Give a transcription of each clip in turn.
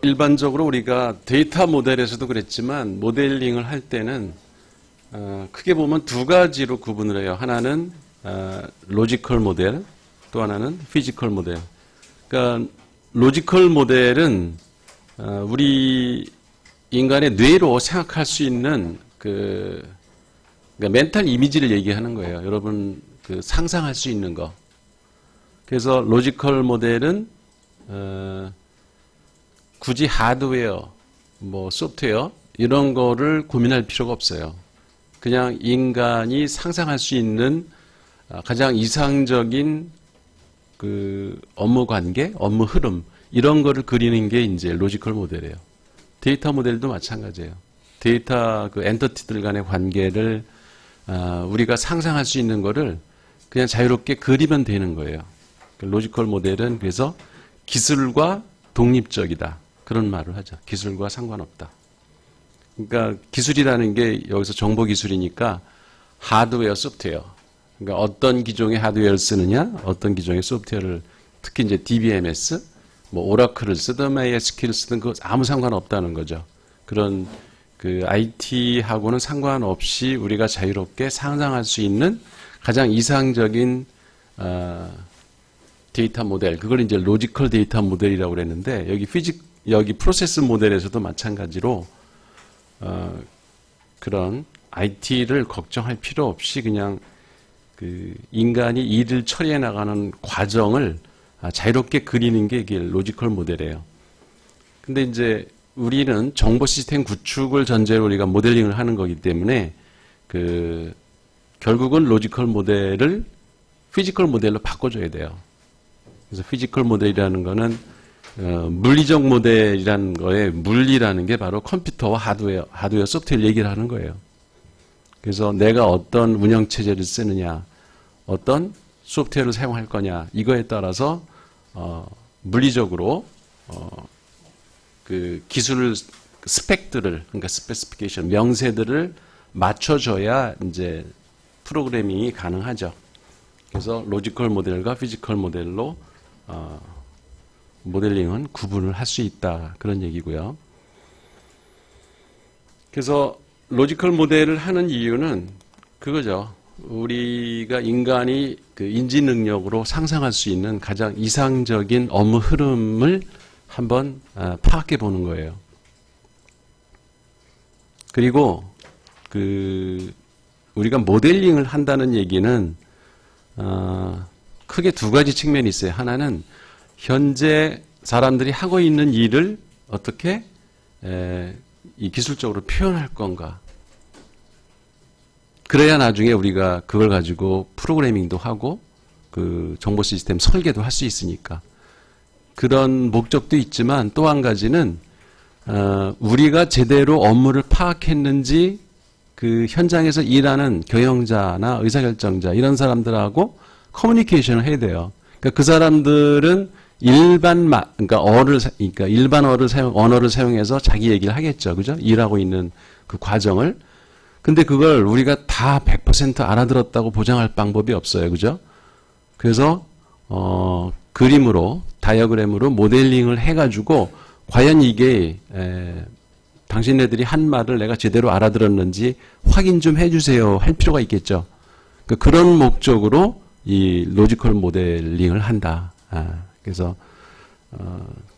일반적으로 우리가 데이터 모델에서도 그랬지만 모델링을 할 때는 크게 보면 두 가지로 구분을 해요. 하나는 로지컬 모델, 또 하나는 피지컬 모델. 그러니까 로지컬 모델은 우리 인간의 뇌로 생각할 수 있는 그러니까 멘탈 이미지를 얘기하는 거예요. 여러분 그 상상할 수 있는 거. 그래서 로지컬 모델은 굳이 하드웨어, 뭐 소프트웨어 이런 거를 고민할 필요가 없어요. 그냥 인간이 상상할 수 있는 가장 이상적인 그 업무 관계, 업무 흐름 이런 거를 그리는 게 이제 로지컬 모델이에요. 데이터 모델도 마찬가지예요. 데이터 그 엔터티들 간의 관계를 우리가 상상할 수 있는 거를 그냥 자유롭게 그리면 되는 거예요. 로지컬 모델은 그래서 기술과 독립적이다. 그런 말을 하죠. 기술과 상관없다. 그러니까 기술이라는 게 여기서 정보 기술이니까 하드웨어, 소프트웨어. 그러니까 어떤 기종의 하드웨어를 쓰느냐, 어떤 기종의 소프트웨어를 특히 이제 DBMS, 뭐 오라클을 쓰든 MySQL을 쓰든 그 아무 상관없다는 거죠. 그런 그 IT하고는 상관없이 우리가 자유롭게 상상할 수 있는 가장 이상적인 데이터 모델, 그걸 이제 로지컬 데이터 모델이라고 그랬는데 여기 프로세스 모델에서도 마찬가지로 그런 IT를 걱정할 필요 없이 그냥 그 인간이 일을 처리해 나가는 과정을 자유롭게 그리는 게 이게 로지컬 모델이에요. 근데 이제 우리는 정보 시스템 구축을 전제로 우리가 모델링을 하는 거기 때문에 그 결국은 로지컬 모델을 피지컬 모델로 바꿔줘야 돼요. 그래서 피지컬 모델이라는 거는 물리적 모델이라는 거에 물리라는 게 바로 컴퓨터와 하드웨어, 소프트웨어 얘기를 하는 거예요. 그래서 내가 어떤 운영체제를 쓰느냐, 어떤 소프트웨어를 사용할 거냐, 이거에 따라서 물리적으로 그 기술 스펙들을, 그러니까 스페시피케이션, 명세들을 맞춰줘야 이제 프로그래밍이 가능하죠. 그래서 로지컬 모델과 피지컬 모델로 모델링은 구분을 할 수 있다. 그런 얘기고요. 그래서 로지컬 모델을 하는 이유는 그거죠. 우리가 인간이 그 인지 능력으로 상상할 수 있는 가장 이상적인 업무 흐름을 한번 파악해 보는 거예요. 그리고 그 우리가 모델링을 한다는 얘기는 크게 두 가지 측면이 있어요. 하나는 현재 사람들이 하고 있는 일을 어떻게 이 기술적으로 표현할 건가. 그래야 나중에 우리가 그걸 가지고 프로그래밍도 하고 그 정보 시스템 설계도 할 수 있으니까. 그런 목적도 있지만 또 한 가지는 우리가 제대로 업무를 파악했는지 그 현장에서 일하는 경영자나 의사결정자 이런 사람들하고 커뮤니케이션을 해야 돼요. 그러니까 그 사람들은 그러니까 일반 언어를 사용해서 자기 얘기를 하겠죠. 그죠? 일하고 있는 그 과정을. 근데 그걸 우리가 다 100% 알아들었다고 보장할 방법이 없어요. 그죠? 그래서, 그림으로, 다이어그램으로 모델링을 해가지고, 과연 이게, 당신네들이 한 말을 내가 제대로 알아들었는지 확인 좀 해주세요. 할 필요가 있겠죠. 그러니까 그런 목적으로 이 로지컬 모델링을 한다. 그래서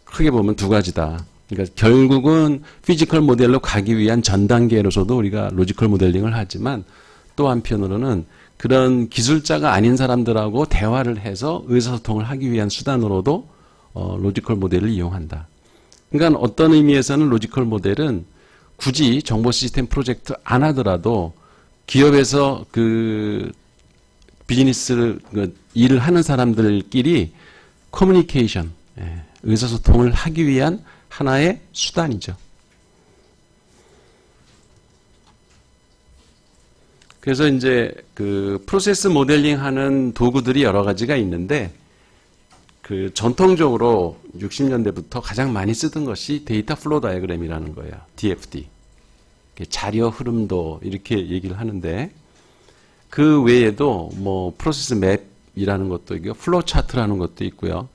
크게 보면 두 가지다. 그러니까 결국은 피지컬 모델로 가기 위한 전 단계로서도 우리가 로지컬 모델링을 하지만 또 한편으로는 그런 기술자가 아닌 사람들하고 대화를 해서 의사소통을 하기 위한 수단으로도 로지컬 모델을 이용한다. 그러니까 어떤 의미에서는 로지컬 모델은 굳이 정보 시스템 프로젝트 안 하더라도 기업에서 그 비즈니스를 일을 하는 사람들끼리 커뮤니케이션, 의사소통을 하기 위한 하나의 수단이죠. 그래서 이제 그 프로세스 모델링 하는 도구들이 여러 가지가 있는데 그 전통적으로 60년대부터 가장 많이 쓰던 것이 데이터 플로우 다이어그램이라는 거예요. DFD. 자료 흐름도 이렇게 얘기를 하는데 그 외에도 뭐 프로세스 맵이라는 것도 있고요. 플로우 차트라는 것도 있고요.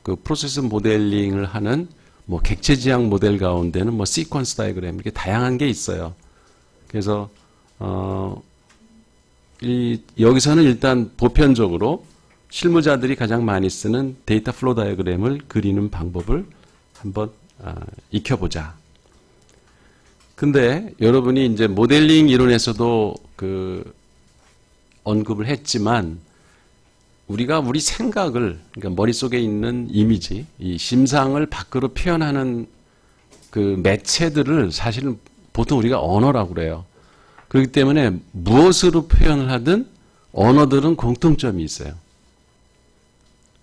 그 프로세스 모델링을 하는 뭐 객체 지향 모델 가운데는 뭐 시퀀스 다이그램 이렇게 다양한 게 있어요. 그래서 여기서는 일단 보편적으로 실무자들이 가장 많이 쓰는 데이터 플로우 다이어그램을 그리는 방법을 한번 익혀보자. 근데 여러분이 이제 모델링 이론에서도 언급을 했지만 우리가 우리 생각을, 그러니까 머릿속에 있는 이미지, 이 심상을 밖으로 표현하는 그 매체들을 사실은 보통 우리가 언어라고 그래요. 그렇기 때문에 무엇으로 표현을 하든 언어들은 공통점이 있어요.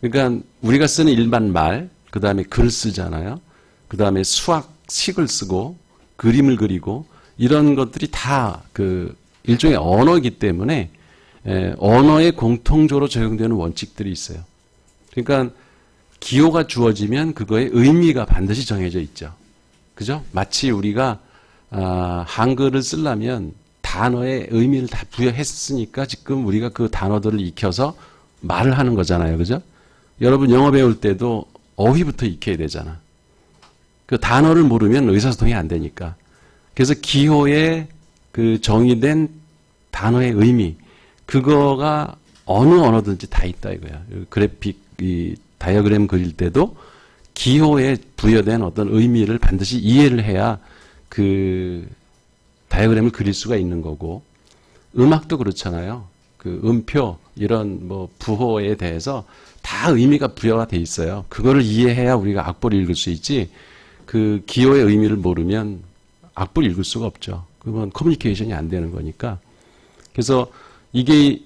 그러니까 우리가 쓰는 일반 말, 그 다음에 글 쓰잖아요. 그 다음에 수학식을 쓰고 그림을 그리고 이런 것들이 다 일종의 언어이기 때문에 언어에 공통적으로 적용되는 원칙들이 있어요. 그러니까 기호가 주어지면 그거의 의미가 반드시 정해져 있죠. 그죠? 마치 우리가 한글을 쓰려면 단어의 의미를 다 부여했으니까 지금 우리가 그 단어들을 익혀서 말을 하는 거잖아요. 그죠? 여러분 영어 배울 때도 어휘부터 익혀야 되잖아. 그 단어를 모르면 의사소통이 안 되니까. 그래서 기호에 정의된 단어의 의미, 그거가 어느 언어든지 다 있다 이거야. 그래픽, 이 다이어그램 그릴 때도 기호에 부여된 어떤 의미를 반드시 이해를 해야 그 다이어그램을 그릴 수가 있는 거고, 음악도 그렇잖아요. 음표, 이런 부호에 대해서 다 의미가 부여가 돼 있어요. 그거를 이해해야 우리가 악보를 읽을 수 있지, 그 기호의 의미를 모르면 악보를 읽을 수가 없죠. 그러면 커뮤니케이션이 안 되는 거니까. 그래서 이게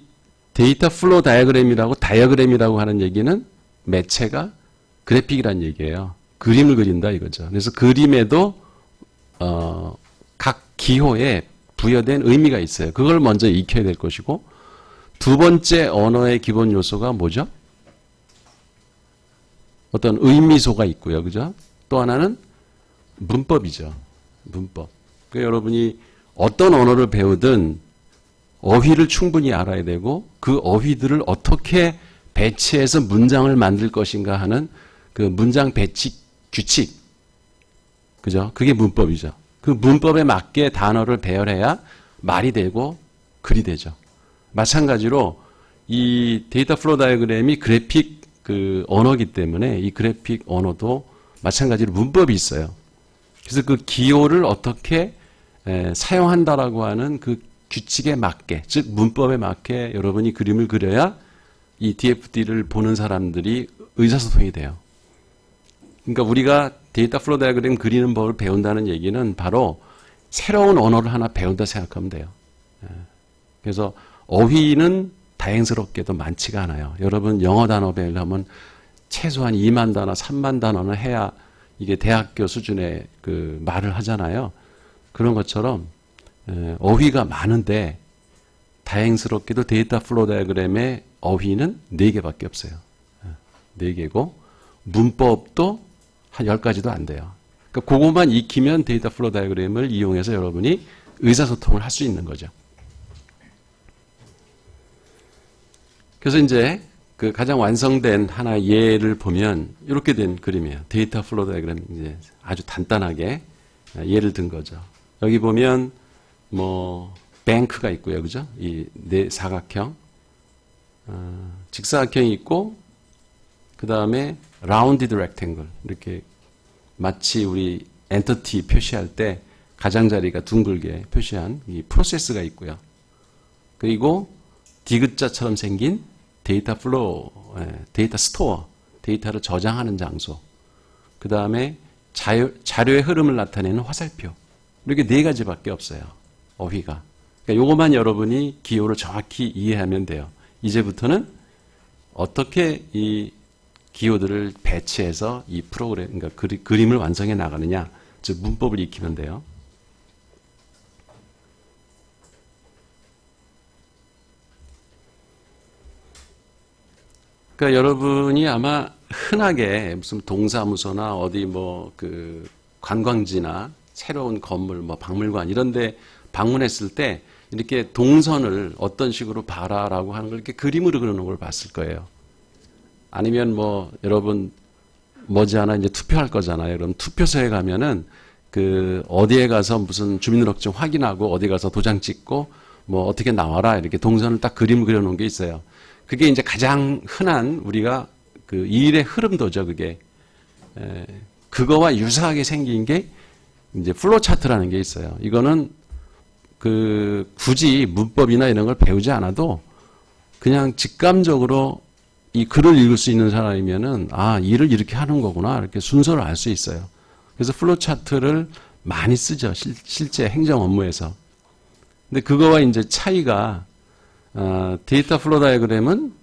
데이터 플로우 다이어그램이라고 하는 얘기는 매체가 그래픽이란 얘기예요. 그림을 그린다 이거죠. 그래서 그림에도 각 기호에 부여된 의미가 있어요. 그걸 먼저 익혀야 될 것이고, 두 번째 언어의 기본 요소가 뭐죠? 어떤 의미소가 있고요. 그죠? 또 하나는 문법이죠. 문법. 그러니까 여러분이 어떤 언어를 배우든 어휘를 충분히 알아야 되고, 그 어휘들을 어떻게 배치해서 문장을 만들 것인가 하는 그 문장 배치 규칙. 그죠? 그게 문법이죠. 그 문법에 맞게 단어를 배열해야 말이 되고 글이 되죠. 마찬가지로 이 데이터 플로우 다이어그램이 그래픽 언어이기 때문에 이 그래픽 언어도 마찬가지로 문법이 있어요. 그래서 그 기호를 어떻게 사용한다라고 하는 그 규칙에 맞게, 즉 문법에 맞게 여러분이 그림을 그려야 이 DFD를 보는 사람들이 의사소통이 돼요. 그러니까 우리가 데이터 플로우 다이어그램 그리는 법을 배운다는 얘기는 바로 새로운 언어를 하나 배운다 생각하면 돼요. 그래서 어휘는 다행스럽게도 많지가 않아요. 여러분 영어 단어 배우려면 최소한 2만 단어, 3만 단어는 해야 이게 대학교 수준의 말을 하잖아요. 그런 것처럼 어휘가 많은데 다행스럽게도 데이터 플로우 다이어그램의 어휘는 4개밖에 없어요. 4개고 문법도 한 10가지도 안 돼요. 그러니까 그것만 익히면 데이터 플로우 다이어그램을 이용해서 여러분이 의사소통을 할 수 있는 거죠. 그래서 이제 가장 완성된 하나의 예를 보면 이렇게 된 그림이에요. 데이터 플로우 다이어그램 이제 아주 단단하게 예를 든 거죠. 여기 보면 뱅크가 있고요. 그죠? 이 사각형, 직사각형이 있고, 그 다음에 라운디드 렉탱글, 이렇게 마치 우리 엔터티 표시할 때 가장자리가 둥글게 표시한 이 프로세스가 있고요. 그리고 디귿자처럼 생긴 데이터 플로우, 데이터 스토어, 데이터를 저장하는 장소, 그 다음에 자료의 흐름을 나타내는 화살표, 이렇게 4가지밖에 없어요. 어휘가. 그러니까 요것만 여러분이 기호를 정확히 이해하면 돼요. 이제부터는 어떻게 이 기호들을 배치해서 이 프로그램, 그러니까 그림을 완성해 나가느냐, 즉 문법을 익히면 돼요. 그러니까 여러분이 아마 흔하게 무슨 동사무소나 어디 관광지나 새로운 건물, 박물관 이런 데 방문했을 때 이렇게 동선을 어떤 식으로 봐라라고 하는 걸 이렇게 그림으로 그리는 걸 봤을 거예요. 아니면 여러분 머지않아 이제 투표할 거잖아요. 그럼 투표소에 가면은 그 어디에 가서 무슨 주민등록증 확인하고 어디 가서 도장 찍고 뭐 어떻게 나와라 이렇게 동선을 딱 그림 그려놓은 게 있어요. 그게 이제 가장 흔한 우리가 그 일의 흐름도죠. 그게 그거와 유사하게 생긴 게 이제 플로우 차트라는 게 있어요. 이거는 그 굳이 문법이나 이런 걸 배우지 않아도 그냥 직감적으로 이 글을 읽을 수 있는 사람이면은 아, 일을 이렇게 하는 거구나 이렇게 순서를 알 수 있어요. 그래서 플로우 차트를 많이 쓰죠. 실제 행정 업무에서. 근데 그거와 이제 차이가 데이터 플로우 다이어그램은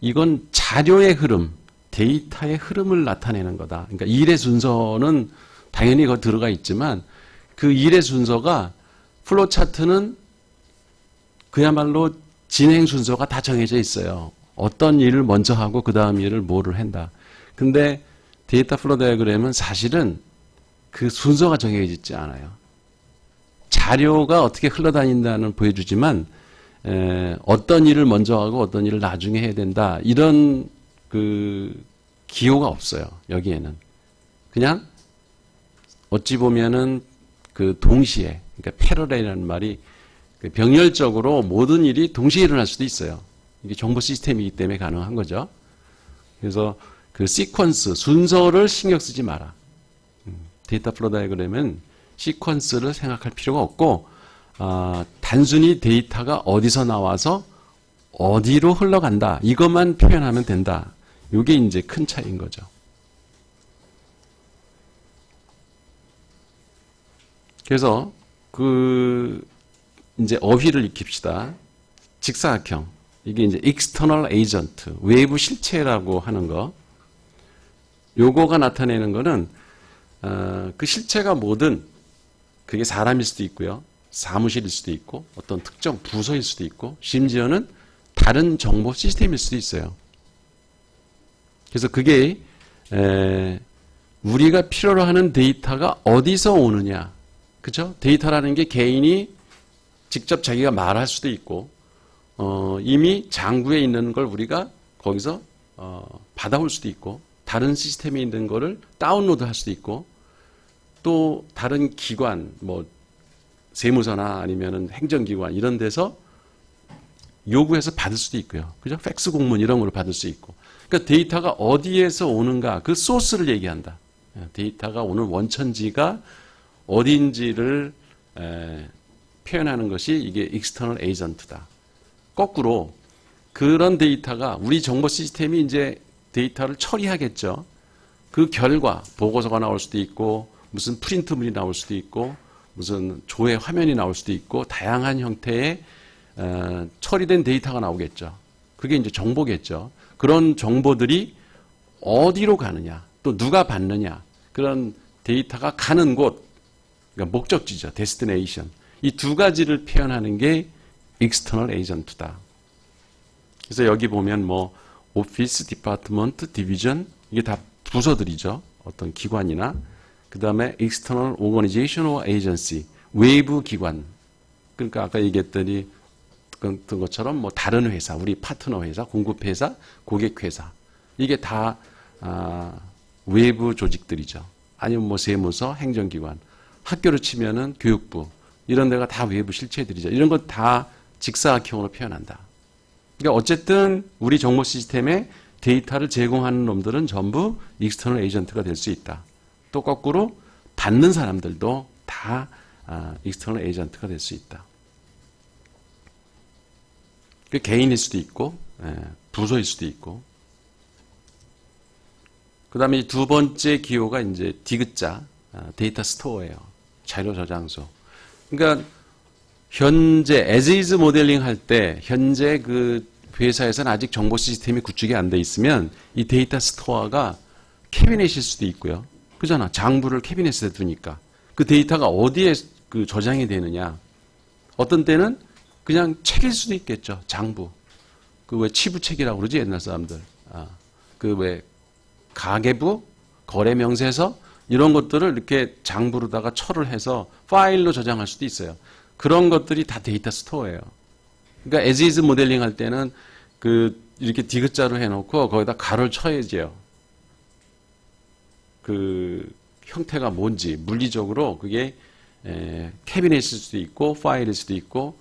이건 자료의 흐름, 데이터의 흐름을 나타내는 거다. 그러니까 일의 순서는 당연히 거기 들어가 있지만 그 일의 순서가 플로우 차트는 그야말로 진행 순서가 다 정해져 있어요. 어떤 일을 먼저 하고 그 다음 일을 뭐를 한다. 근데 데이터 플로우 다이어그램은 사실은 그 순서가 정해져 있지 않아요. 자료가 어떻게 흘러다닌다는 보여주지만 어떤 일을 먼저 하고 어떤 일을 나중에 해야 된다. 이런 그 기호가 없어요. 여기에는. 그냥 어찌 보면은 그 동시에 그러니까 패러렐이라는 말이 병렬적으로 모든 일이 동시에 일어날 수도 있어요. 이게 정보 시스템이기 때문에 가능한 거죠. 그래서 그 시퀀스, 순서를 신경 쓰지 마라. 데이터 플로우 다이어그램은 시퀀스를 생각할 필요가 없고 단순히 데이터가 어디서 나와서 어디로 흘러간다. 이것만 표현하면 된다. 이게 이제 큰 차이인 거죠. 그래서 그 이제 어휘를 익힙시다. 직사각형. 이게 이제 external agent, 외부 실체라고 하는 거. 요거가 나타내는 거는 그 실체가 뭐든 그게 사람일 수도 있고요. 사무실일 수도 있고 어떤 특정 부서일 수도 있고 심지어는 다른 정보 시스템일 수도 있어요. 그래서 그게 우리가 필요로 하는 데이터가 어디서 오느냐. 그죠? 데이터라는 게 개인이 직접 자기가 말할 수도 있고 이미 장부에 있는 걸 우리가 거기서 받아올 수도 있고 다른 시스템에 있는 거를 다운로드 할 수도 있고 또 다른 기관 뭐 세무서나 아니면은 행정기관 이런 데서 요구해서 받을 수도 있고요. 그죠? 팩스 공문 이런 걸로 받을 수 있고. 그러니까 데이터가 어디에서 오는가 그 소스를 얘기한다. 데이터가 오는 원천지가 어딘지를 표현하는 것이 이게 external agent다. 거꾸로 그런 데이터가 우리 정보 시스템이 이제 데이터를 처리하겠죠. 그 결과 보고서가 나올 수도 있고 무슨 프린트물이 나올 수도 있고 무슨 조회 화면이 나올 수도 있고 다양한 형태의 처리된 데이터가 나오겠죠. 그게 이제 정보겠죠. 그런 정보들이 어디로 가느냐 또 누가 받느냐 그런 데이터가 가는 곳 그러니까 목적지죠. destination. 이 두 가지를 표현하는 게 external agent다. 그래서 여기 보면 뭐 오피스, 디파트먼트, 디비전 이게 다 부서들이죠. 어떤 기관이나 그 다음에 external organization or agency 외부 기관. 그러니까 아까 얘기했더니 그런 것처럼 뭐 다른 회사, 우리 파트너 회사, 공급 회사, 고객 회사 이게 다 외부 조직들이죠. 아니면 뭐 세무서, 행정기관, 학교로 치면은 교육부 이런 데가 다 외부 실체들이죠. 이런 것 다 직사각형으로 표현한다. 그러니까 어쨌든 우리 정보 시스템에 데이터를 제공하는 놈들은 전부 익스터널 에이전트가 될 수 있다. 또 거꾸로 받는 사람들도 다 익스터널 에이전트가 될 수 있다. 그 개인일 수도 있고 부서일 수도 있고. 그 다음에 두 번째 기호가 이제 디귿자 데이터 스토어예요. 자료 저장소. 그러니까 현재 as is 모델링 할 때 현재 그 회사에서는 아직 정보 시스템이 구축이 안 돼 있으면 이 데이터 스토어가 캐비넷일 수도 있고요. 그잖아. 장부를 캐비넷에 두니까 그 데이터가 어디에 그 저장이 되느냐. 어떤 때는 그냥 책일 수도 있겠죠. 장부. 그 왜 치부책이라고 그러지 옛날 사람들. 그 왜 가계부, 거래명세서 이런 것들을 이렇게 장부로다가 처를 해서 파일로 저장할 수도 있어요. 그런 것들이 다 데이터 스토어예요. 그러니까 as is 모델링 할 때는 그 이렇게 디귿자로 해놓고 거기다 가로를 쳐야지요. 그 형태가 뭔지 물리적으로 그게 캐비넷일 수도 있고 파일일 수도 있고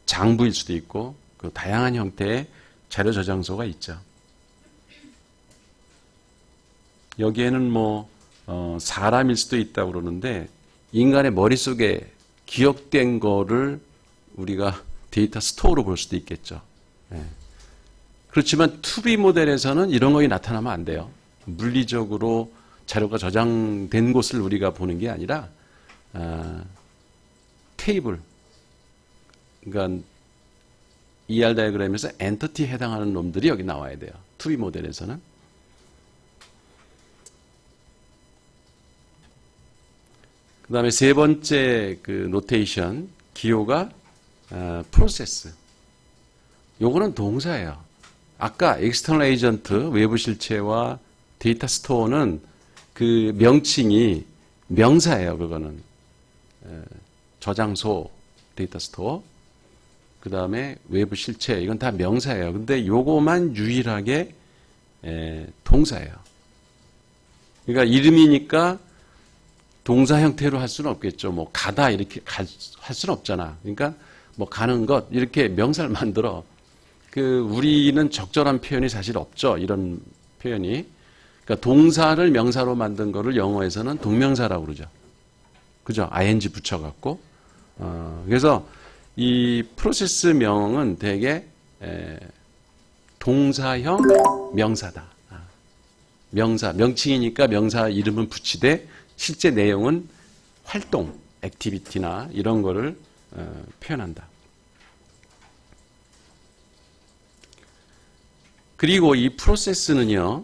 장부일 수도 있고 그 다양한 형태의 자료 저장소가 있죠. 여기에는 뭐 사람일 수도 있다고 그러는데 인간의 머릿속에 기억된 거를 우리가 데이터 스토어로 볼 수도 있겠죠. 그렇지만 2B 모델에서는 이런 것이 나타나면 안 돼요. 물리적으로 자료가 저장된 곳을 우리가 보는 게 아니라 테이블, 그러니까 ER 다이어그램에서 엔터티에 해당하는 놈들이 여기 나와야 돼요. 2B 모델에서는. 그 다음에 세 번째 그 노테이션, 기호가 프로세스. 요거는 동사예요. 아까 external agent, 외부 실체와 데이터 스토어는 그 명칭이 명사예요. 그거는 저장소, 데이터 스토어. 그 다음에 외부 실체, 이건 다 명사예요. 근데 요거만 유일하게 동사예요. 그러니까 이름이니까 동사 형태로 할 수는 없겠죠. 뭐 가다 이렇게 할 수는 없잖아. 그러니까 뭐 가는 것 이렇게 명사를 만들어. 그 우리는 적절한 표현이 사실 없죠. 이런 표현이. 그러니까 동사를 명사로 만든 거를 영어에서는 동명사라고 그러죠. 그죠? ing 붙여갖고. 그래서 이 프로세스 명은 되게 동사형 명사다. 명사, 명칭이니까 명사 이름은 붙이되 실제 내용은 활동, 액티비티나 이런 거를 표현한다. 그리고 이 프로세스는요,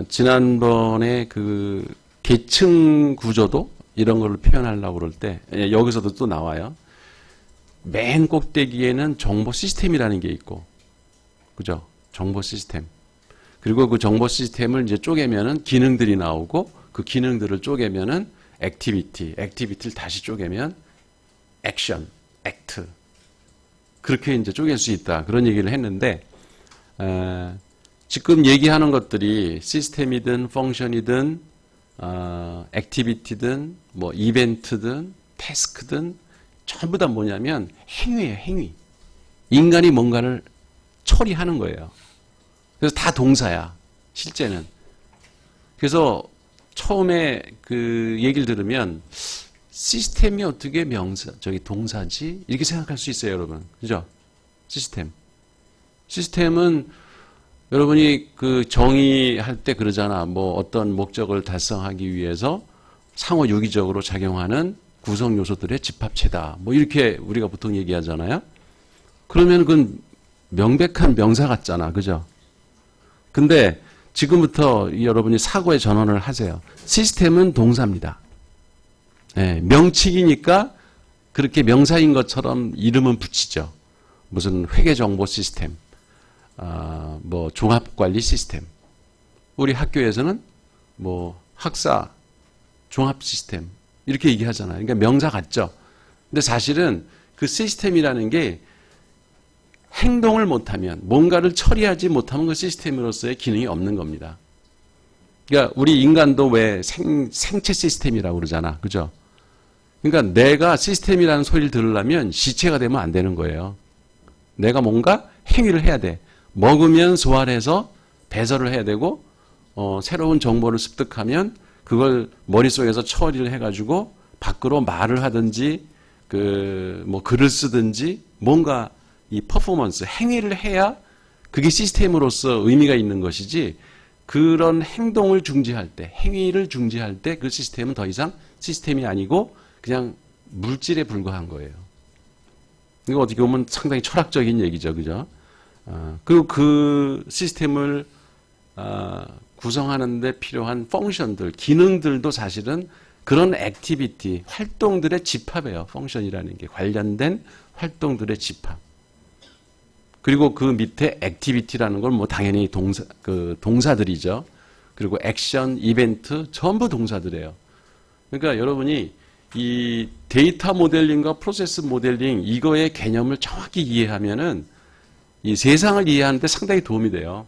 지난번에 그 계층 구조도 이런 걸 표현하려고 그럴 때, 여기서도 또 나와요. 맨 꼭대기에는 정보 시스템이라는 게 있고, 그죠? 정보 시스템. 그리고 그 정보 시스템을 이제 쪼개면은 기능들이 나오고, 그 기능들을 쪼개면은 액티비티를 다시 쪼개면 액션, 액트. 그렇게 이제 쪼갤 수 있다. 그런 얘기를 했는데, 지금 얘기하는 것들이 시스템이든 펑션이든 액티비티든 뭐 이벤트든 태스크든 전부 다 뭐냐면 행위예요. 행위. 인간이 뭔가를 처리하는 거예요. 그래서 다 동사야. 실제는. 그래서 처음에 그 얘기를 들으면 시스템이 어떻게 동사지? 이렇게 생각할 수 있어요, 여러분. 그죠? 시스템. 시스템은 여러분이 그 정의할 때 그러잖아. 뭐 어떤 목적을 달성하기 위해서 상호 유기적으로 작용하는 구성 요소들의 집합체다. 뭐 이렇게 우리가 보통 얘기하잖아요. 그러면 그건 명백한 명사 같잖아. 그죠? 근데 지금부터 여러분이 사고의 전환을 하세요. 시스템은 동사입니다. 명칭이니까 그렇게 명사인 것처럼 이름은 붙이죠. 무슨 회계정보 시스템, 뭐 종합관리 시스템. 우리 학교에서는 뭐 학사 종합 시스템 이렇게 얘기하잖아요. 그러니까 명사 같죠. 근데 사실은 그 시스템이라는 게 행동을 못하면, 뭔가를 처리하지 못하면 그 시스템으로서의 기능이 없는 겁니다. 그러니까 우리 인간도 왜 생체 시스템이라고 그러잖아. 그죠? 그러니까 내가 시스템이라는 소리를 들으려면 시체가 되면 안 되는 거예요. 내가 뭔가 행위를 해야 돼. 먹으면 소화해서 배설을 해야 되고, 새로운 정보를 습득하면 그걸 머릿속에서 처리를 해가지고 밖으로 말을 하든지, 뭐 글을 쓰든지, 뭔가 이 퍼포먼스, 행위를 해야 그게 시스템으로서 의미가 있는 것이지, 그런 행동을 중지할 때, 행위를 중지할 때 그 시스템은 더 이상 시스템이 아니고 그냥 물질에 불과한 거예요. 이거 어떻게 보면 상당히 철학적인 얘기죠. 그죠? 그리고 그 시스템을 구성하는 데 필요한 펑션들, 기능들도 사실은 그런 액티비티, 활동들의 집합이에요. 펑션이라는 게 관련된 활동들의 집합. 그리고 그 밑에 액티비티라는 건 뭐 당연히 동사들이죠. 그리고 액션, 이벤트 전부 동사들이에요. 그러니까 여러분이 이 데이터 모델링과 프로세스 모델링 이거의 개념을 정확히 이해하면은 이 세상을 이해하는 데 상당히 도움이 돼요.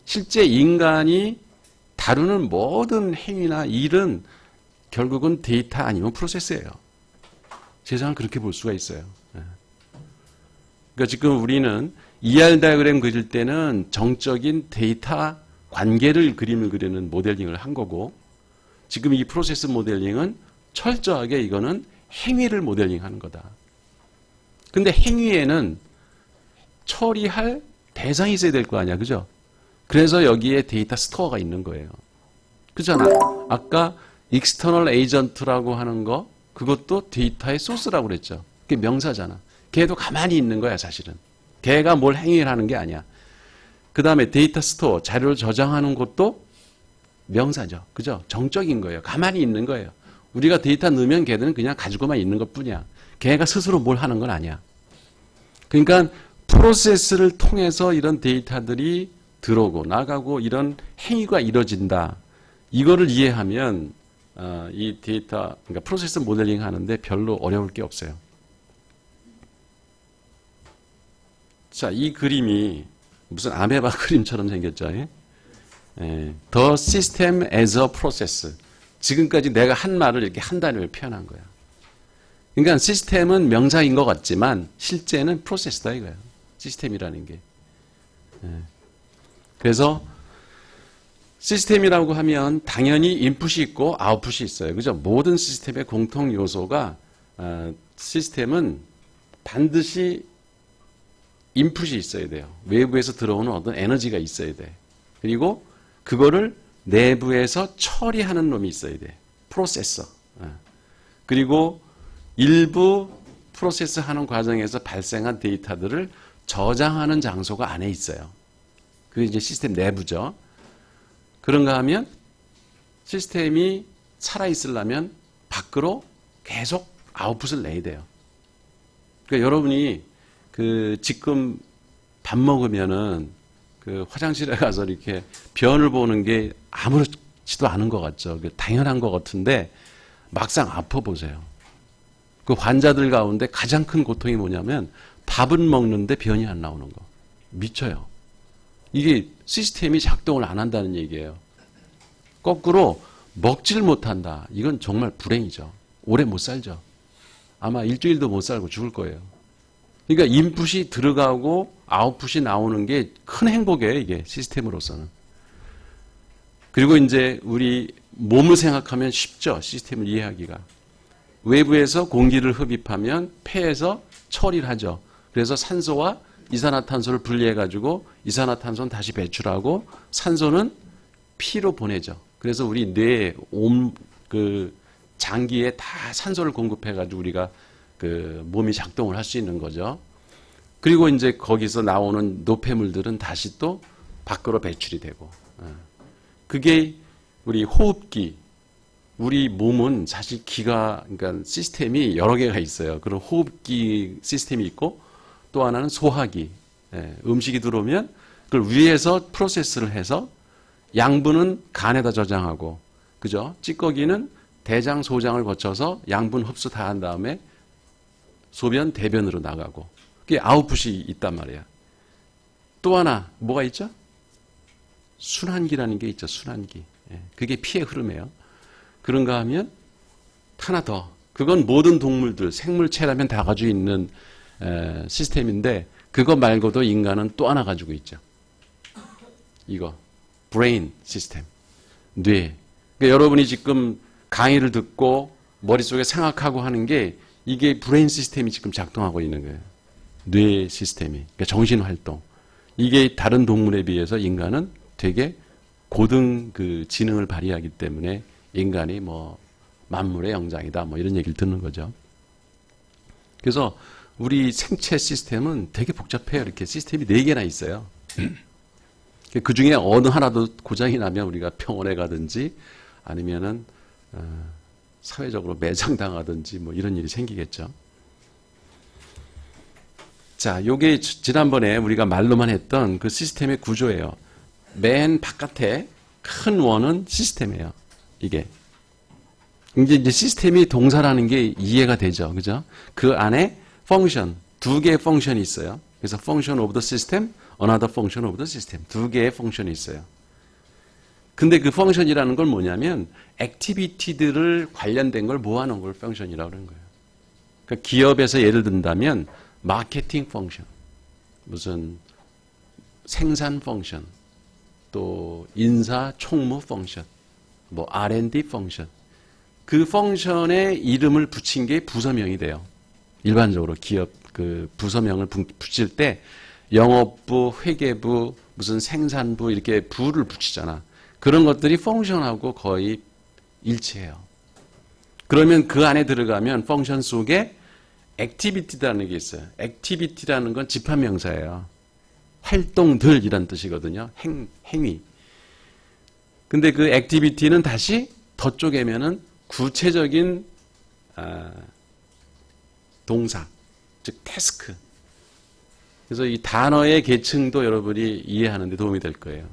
실제 인간이 다루는 모든 행위나 일은 결국은 데이터 아니면 프로세스예요. 세상을 그렇게 볼 수가 있어요. 그러니까 지금 우리는 ER 다이어그램 그릴 때는 정적인 데이터 관계를 그림을 그리는 모델링을 한 거고, 지금 이 프로세스 모델링은 철저하게 이거는 행위를 모델링하는 거다. 근데 행위에는 처리할 대상이 있어야 될 거 아니야, 그죠? 그래서 여기에 데이터 스토어가 있는 거예요. 그잖아. 아까 external agent라고 하는 거, 그것도 데이터의 소스라고 그랬죠. 그게 명사잖아. 걔도 가만히 있는 거야, 사실은. 걔가 뭘 행위를 하는 게 아니야. 그 다음에 데이터 스토어, 자료를 저장하는 것도 명사죠. 그죠? 정적인 거예요. 가만히 있는 거예요. 우리가 데이터 넣으면 걔들은 그냥 가지고만 있는 것 뿐이야. 걔가 스스로 뭘 하는 건 아니야. 그러니까 프로세스를 통해서 이런 데이터들이 들어오고 나가고 이런 행위가 이루어진다. 이거를 이해하면 이 데이터, 그러니까 프로세스 모델링 하는데 별로 어려울 게 없어요. 자, 이 그림이 무슨 아메바 그림처럼 생겼죠. 예? The system as a process. 지금까지 내가 한 말을 이렇게 한 단어로 표현한 거야. 그러니까 시스템은 명사인 것 같지만 실제는 프로세스다 이거야. 시스템이라는 게. 그래서 시스템이라고 하면 당연히 인풋이 있고 아웃풋이 있어요. 그죠? 모든 시스템의 공통 요소가 시스템은 반드시 인풋이 있어야 돼요. 외부에서 들어오는 어떤 에너지가 있어야 돼. 그리고 그거를 내부에서 처리하는 놈이 있어야 돼. 프로세서. 그리고 일부 프로세스 하는 과정에서 발생한 데이터들을 저장하는 장소가 안에 있어요. 그게 이제 시스템 내부죠. 그런가 하면 시스템이 살아있으려면 밖으로 계속 아웃풋을 내야 돼요. 그러니까 여러분이 지금 밥 먹으면은 화장실에 가서 이렇게 변을 보는 게 아무렇지도 않은 것 같죠. 당연한 것 같은데 막상 아파 보세요. 그 환자들 가운데 가장 큰 고통이 뭐냐면 밥은 먹는데 변이 안 나오는 거. 미쳐요. 이게 시스템이 작동을 안 한다는 얘기예요. 거꾸로 먹지를 못한다. 이건 정말 불행이죠. 오래 못 살죠. 아마 일주일도 못 살고 죽을 거예요. 그러니까 인풋이 들어가고 아웃풋이 나오는 게 큰 행복이에요. 이게 시스템으로서는. 그리고 이제 우리 몸을 생각하면 쉽죠. 시스템을 이해하기가. 외부에서 공기를 흡입하면 폐에서 처리를 하죠. 그래서 산소와 이산화탄소를 분리해가지고 이산화탄소는 다시 배출하고 산소는 피로 보내죠. 그래서 우리 뇌에 장기에 다 산소를 공급해가지고 우리가 몸이 작동을 할 수 있는 거죠. 그리고 이제 거기서 나오는 노폐물들은 다시 또 밖으로 배출이 되고. 그게 우리 호흡기. 우리 몸은 사실 그러니까 시스템이 여러 개가 있어요. 그런 호흡기 시스템이 있고 또 하나는 소화기. 음식이 들어오면 그걸 위에서 프로세스를 해서 양분은 간에다 저장하고, 그죠? 찌꺼기는 대장, 소장을 거쳐서 양분 흡수 다 한 다음에 소변, 대변으로 나가고. 그게 아웃풋이 있단 말이야. 또 하나 뭐가 있죠? 순환기라는 게 있죠. 순환기. 그게 피의 흐름이에요. 그런가 하면 하나 더. 그건 모든 동물들, 생물체라면 다 가지고 있는 시스템인데 그거 말고도 인간은 또 하나 가지고 있죠. 이거. 브레인 시스템. 뇌. 그러니까 여러분이 지금 강의를 듣고 머릿속에 생각하고 하는 게 이게 브레인 시스템이 지금 작동하고 있는 거예요. 뇌 시스템이. 그러니까 정신활동. 이게 다른 동물에 비해서 인간은 되게 고등 지능을 발휘하기 때문에 인간이 만물의 영장이다. 이런 얘기를 듣는 거죠. 그래서 우리 생체 시스템은 되게 복잡해요. 이렇게 시스템이 4개나 있어요. 그 중에 어느 하나도 고장이 나면 우리가 병원에 가든지 아니면은 사회적으로 매장당하든지 이런 일이 생기겠죠. 자, 요게 지난번에 우리가 말로만 했던 그 시스템의 구조예요. 맨 바깥에 큰 원은 시스템이에요. 이게. 이제 시스템이 동사라는 게 이해가 되죠. 그죠? 그 안에 펑션, 2개의 펑션이 있어요. 그래서 function of the system, another function of the system. 2개의 펑션이 있어요. 근데 그 펑션이라는 건 뭐냐면 액티비티들을 관련된 걸 모아놓은 걸 펑션이라고 하는 거예요. 그러니까 기업에서 예를 든다면 마케팅 펑션, 무슨 생산 펑션, 또 인사 총무 펑션, 뭐 R&D 펑션, 그 펑션에 이름을 붙인 게 부서명이 돼요. 일반적으로 기업 그 부서명을 붙일 때 영업부, 회계부, 무슨 생산부 이렇게 부를 붙이잖아. 그런 것들이 펑션하고 거의 일치해요. 그러면 그 안에 들어가면 펑션 속에 액티비티라는 게 있어요. 액티비티라는 건 집합명사예요. 활동들이란 뜻이거든요. 행위. 근데 그 액티비티는 다시 더 쪼개면은 구체적인 동사, 즉 태스크. 그래서 이 단어의 계층도 여러분이 이해하는 데 도움이 될 거예요.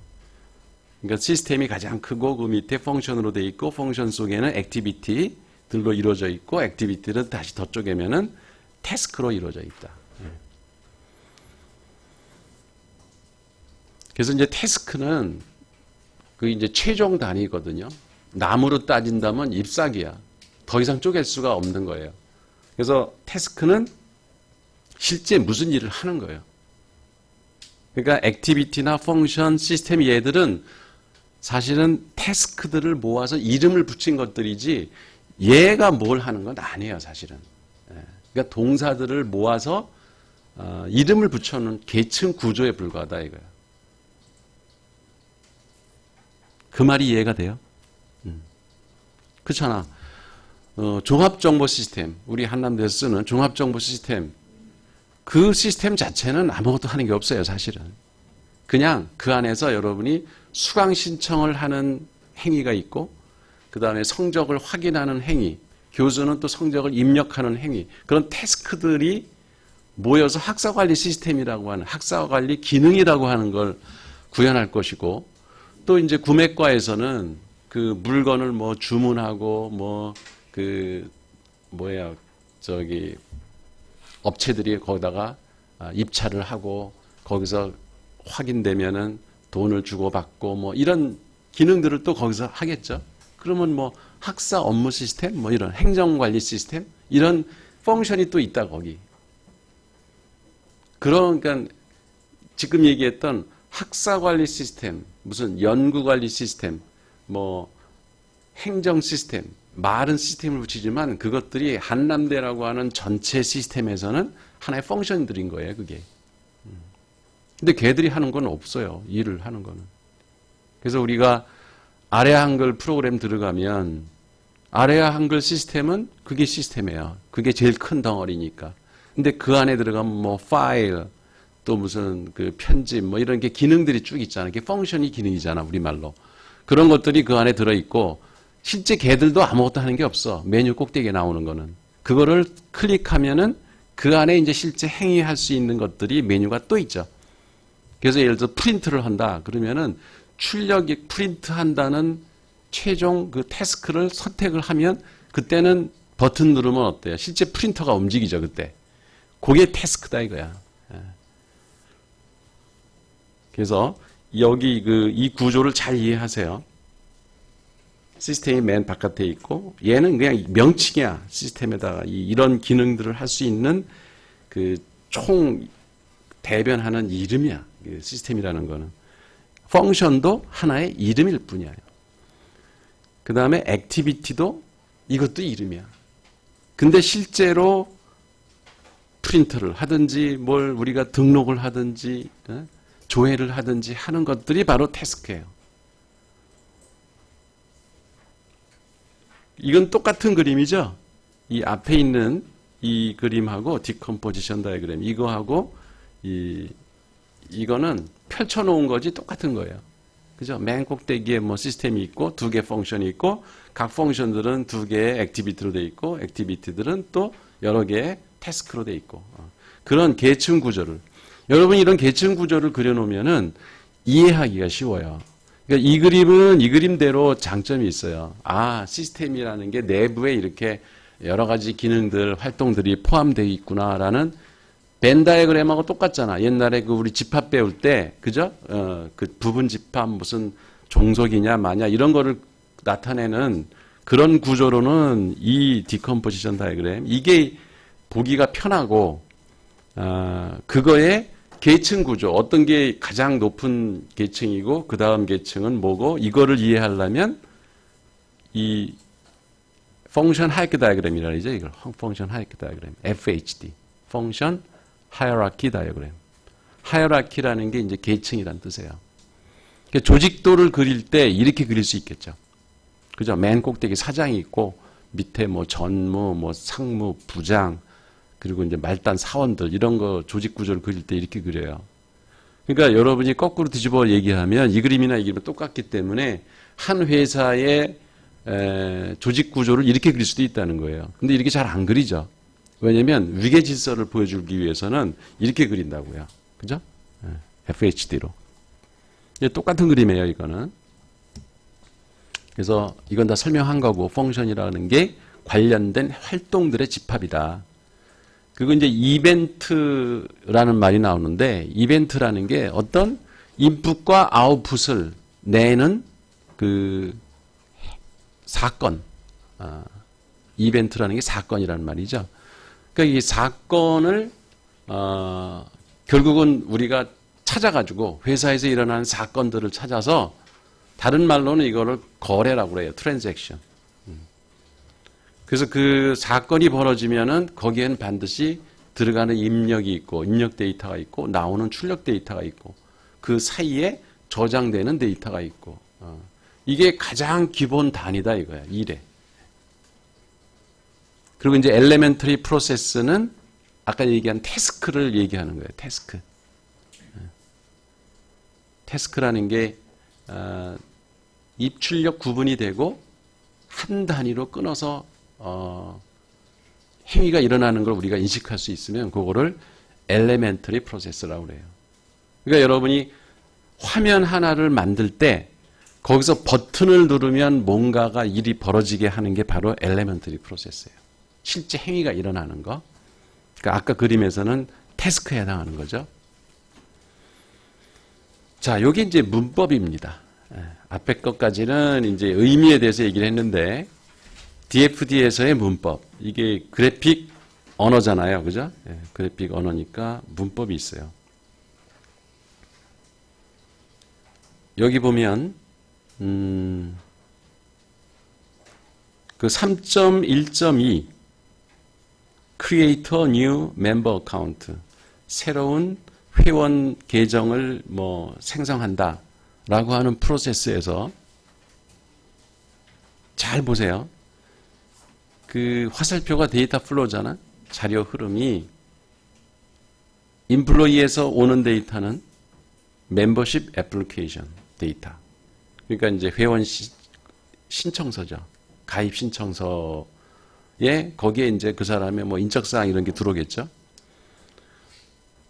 그러니까 시스템이 가장 크고 그 밑에 펑션으로 되어 있고 펑션 속에는 액티비티들로 이루어져 있고 액티비티를 다시 더 쪼개면은 태스크로 이루어져 있다. 그래서 이제 태스크는 그 이제 최종 단위거든요. 나무로 따진다면 잎사귀야. 더 이상 쪼갤 수가 없는 거예요. 그래서 태스크는 실제 무슨 일을 하는 거예요. 그러니까 액티비티나 펑션, 시스템 얘들은 사실은 태스크들을 모아서 이름을 붙인 것들이지 얘가 뭘 하는 건 아니에요, 사실은. 그러니까 동사들을 모아서 이름을 붙여놓은 계층 구조에 불과하다 이거예요. 그 말이 이해가 돼요? 그렇잖아. 종합정보 시스템, 우리 한남대에서 쓰는 종합정보 시스템, 그 시스템 자체는 아무것도 하는 게 없어요, 사실은. 그냥 그 안에서 여러분이 수강 신청을 하는 행위가 있고, 그 다음에 성적을 확인하는 행위, 교수는 또 성적을 입력하는 행위, 그런 태스크들이 모여서 학사관리 시스템이라고 하는, 학사관리 기능이라고 하는 걸 구현할 것이고, 또 이제 구매과에서는 그 물건을 뭐 주문하고 업체들이 거기다가 입찰을 하고 거기서 확인되면은 돈을 주고받고 뭐 이런 기능들을 또 거기서 하겠죠. 그러면 뭐 학사 업무 시스템, 뭐 이런 행정관리 시스템, 이런 펑션이 또 있다, 거기. 그러니까 지금 얘기했던 학사관리 시스템, 무슨 연구관리 시스템, 뭐 행정 시스템, 말은 시스템을 붙이지만 그것들이 한남대라고 하는 전체 시스템에서는 하나의 펑션들인 거예요, 그게. 근데 걔들이 하는 건 없어요, 일을 하는 거는. 그래서 우리가 아래아 한글 프로그램 들어가면 아래아 한글 시스템은 그게 시스템이에요. 그게 제일 큰 덩어리니까. 근데 그 안에 들어가면 뭐 파일, 또 무슨 그 편집 뭐 이런 게 기능들이 쭉 있잖아요. 그게 펑션이 기능이잖아, 우리말로. 그런 것들이 그 안에 들어있고 실제 걔들도 아무것도 하는 게 없어. 메뉴 꼭대기에 나오는 거는. 그거를 클릭하면은 그 안에 이제 실제 행위할 수 있는 것들이 메뉴가 또 있죠. 그래서 예를 들어 프린트를 한다. 그러면은 출력이 프린트 한다는 최종 그 태스크를 선택을 하면 그때는 버튼 누르면 어때요? 실제 프린터가 움직이죠, 그때. 그게 태스크다 이거야. 그래서 여기 이 구조를 잘 이해하세요. 시스템이 맨 바깥에 있고 얘는 그냥 명칭이야. 시스템에다가 이런 기능들을 할 수 있는 그 총 대변하는 이름이야. 시스템이라는 거는. 펑션도 하나의 이름일 뿐이야. 그 다음에 액티비티도 이것도 이름이야. 근데 실제로 프린터를 하든지 뭘 우리가 등록을 하든지 조회를 하든지 하는 것들이 바로 태스크예요. 이건 똑같은 그림이죠. 이 앞에 있는 이 그림하고 디컴포지션 다이그램 이거하고 이거는 펼쳐놓은 거지 똑같은 거예요. 그죠? 맨 꼭대기에 뭐 시스템이 있고 두 개 펑션이 있고 각 펑션들은 두 개의 액티비티로 돼 있고 액티비티들은 또 여러 개의 태스크로 돼 있고 그런 계층 구조를 여러분이 이런 계층 구조를 그려놓으면은 이해하기가 쉬워요. 그러니까 이 그림은 이 그림대로 장점이 있어요. 아, 시스템이라는 게 내부에 이렇게 여러 가지 기능들, 활동들이 포함되어 있구나라는 벤 다이어그램하고 똑같잖아. 옛날에 그 우리 집합 배울 때, 그죠? 그 부분 집합, 무슨 종속이냐 마냐 이런 거를 나타내는 그런 구조로는 이 디컴포지션 다이어그램 이게 보기가 편하고 그거의 계층 구조 어떤 게 가장 높은 계층이고 그 다음 계층은 뭐고 이거를 이해하려면 이 펑션 하이라키 다이어그램이라 이제 이걸 펑션 하이라키 다이어그램 FHD 펑션 하이라키 다이어그램 하이라키라는 게 이제 계층이란 뜻이에요. 조직도를 그릴 때 이렇게 그릴 수 있겠죠. 그죠? 맨 꼭대기 사장이 있고 밑에 뭐 전무, 뭐 상무, 부장 그리고 이제 말단 사원들 이런 거 조직 구조를 그릴 때 이렇게 그려요. 그러니까 여러분이 거꾸로 뒤집어 얘기하면 이 그림이나 이 그림은 똑같기 때문에 한 회사의 조직 구조를 이렇게 그릴 수도 있다는 거예요. 근데 이렇게 잘 안 그리죠. 왜냐면 위계 질서를 보여주기 위해서는 이렇게 그린다고요. 그죠? FHD로. 똑같은 그림이에요, 이거는. 그래서 이건 다 설명한 거고, 펑션이라는 게 관련된 활동들의 집합이다. 그리고 이제 이벤트라는 말이 나오는데, 이벤트라는 게 어떤 인풋과 아웃풋을 내는 그 사건, 이벤트라는 게 사건이라는 말이죠. 그러니까 이 사건을, 결국은 우리가 찾아가지고 회사에서 일어나는 사건들을 찾아서 다른 말로는 이거를 거래라고 그래요. 트랜잭션. 그래서 그 사건이 벌어지면은 거기에는 반드시 들어가는 입력이 있고 입력 데이터가 있고 나오는 출력 데이터가 있고 그 사이에 저장되는 데이터가 있고 이게 가장 기본 단위다 이거야. 이래. 그리고 이제 엘레멘터리 프로세스는 아까 얘기한 태스크를 얘기하는 거예요. 태스크. 태스크라는 게 입출력 구분이 되고 한 단위로 끊어서 행위가 일어나는 걸 우리가 인식할 수 있으면 그거를 엘레멘터리 프로세스라고 그래요. 그러니까 여러분이 화면 하나를 만들 때 거기서 버튼을 누르면 뭔가가 일이 벌어지게 하는 게 바로 엘레멘터리 프로세스예요. 실제 행위가 일어나는 거. 그러니까 아까 그림에서는 태스크에 해당하는 거죠. 자, 요게 이제 문법입니다. 앞에 것까지는 이제 의미에 대해서 얘기를 했는데, DFD에서의 문법. 이게 그래픽 언어잖아요. 그죠? 그래픽 언어니까 문법이 있어요. 여기 보면, 그 3.1.2, Create a new member account. 새로운 회원 계정을 뭐 생성한다 라고 하는 프로세스에서 잘 보세요. 그 화살표가 데이터 플로우잖아. 자료 흐름이 인플로이에서 오는 데이터는 멤버십 애플리케이션 데이터. 그러니까 이제 회원 신청서죠. 가입 신청서에 거기에 이제 그 사람의 뭐 인적사항 이런 게 들어오겠죠.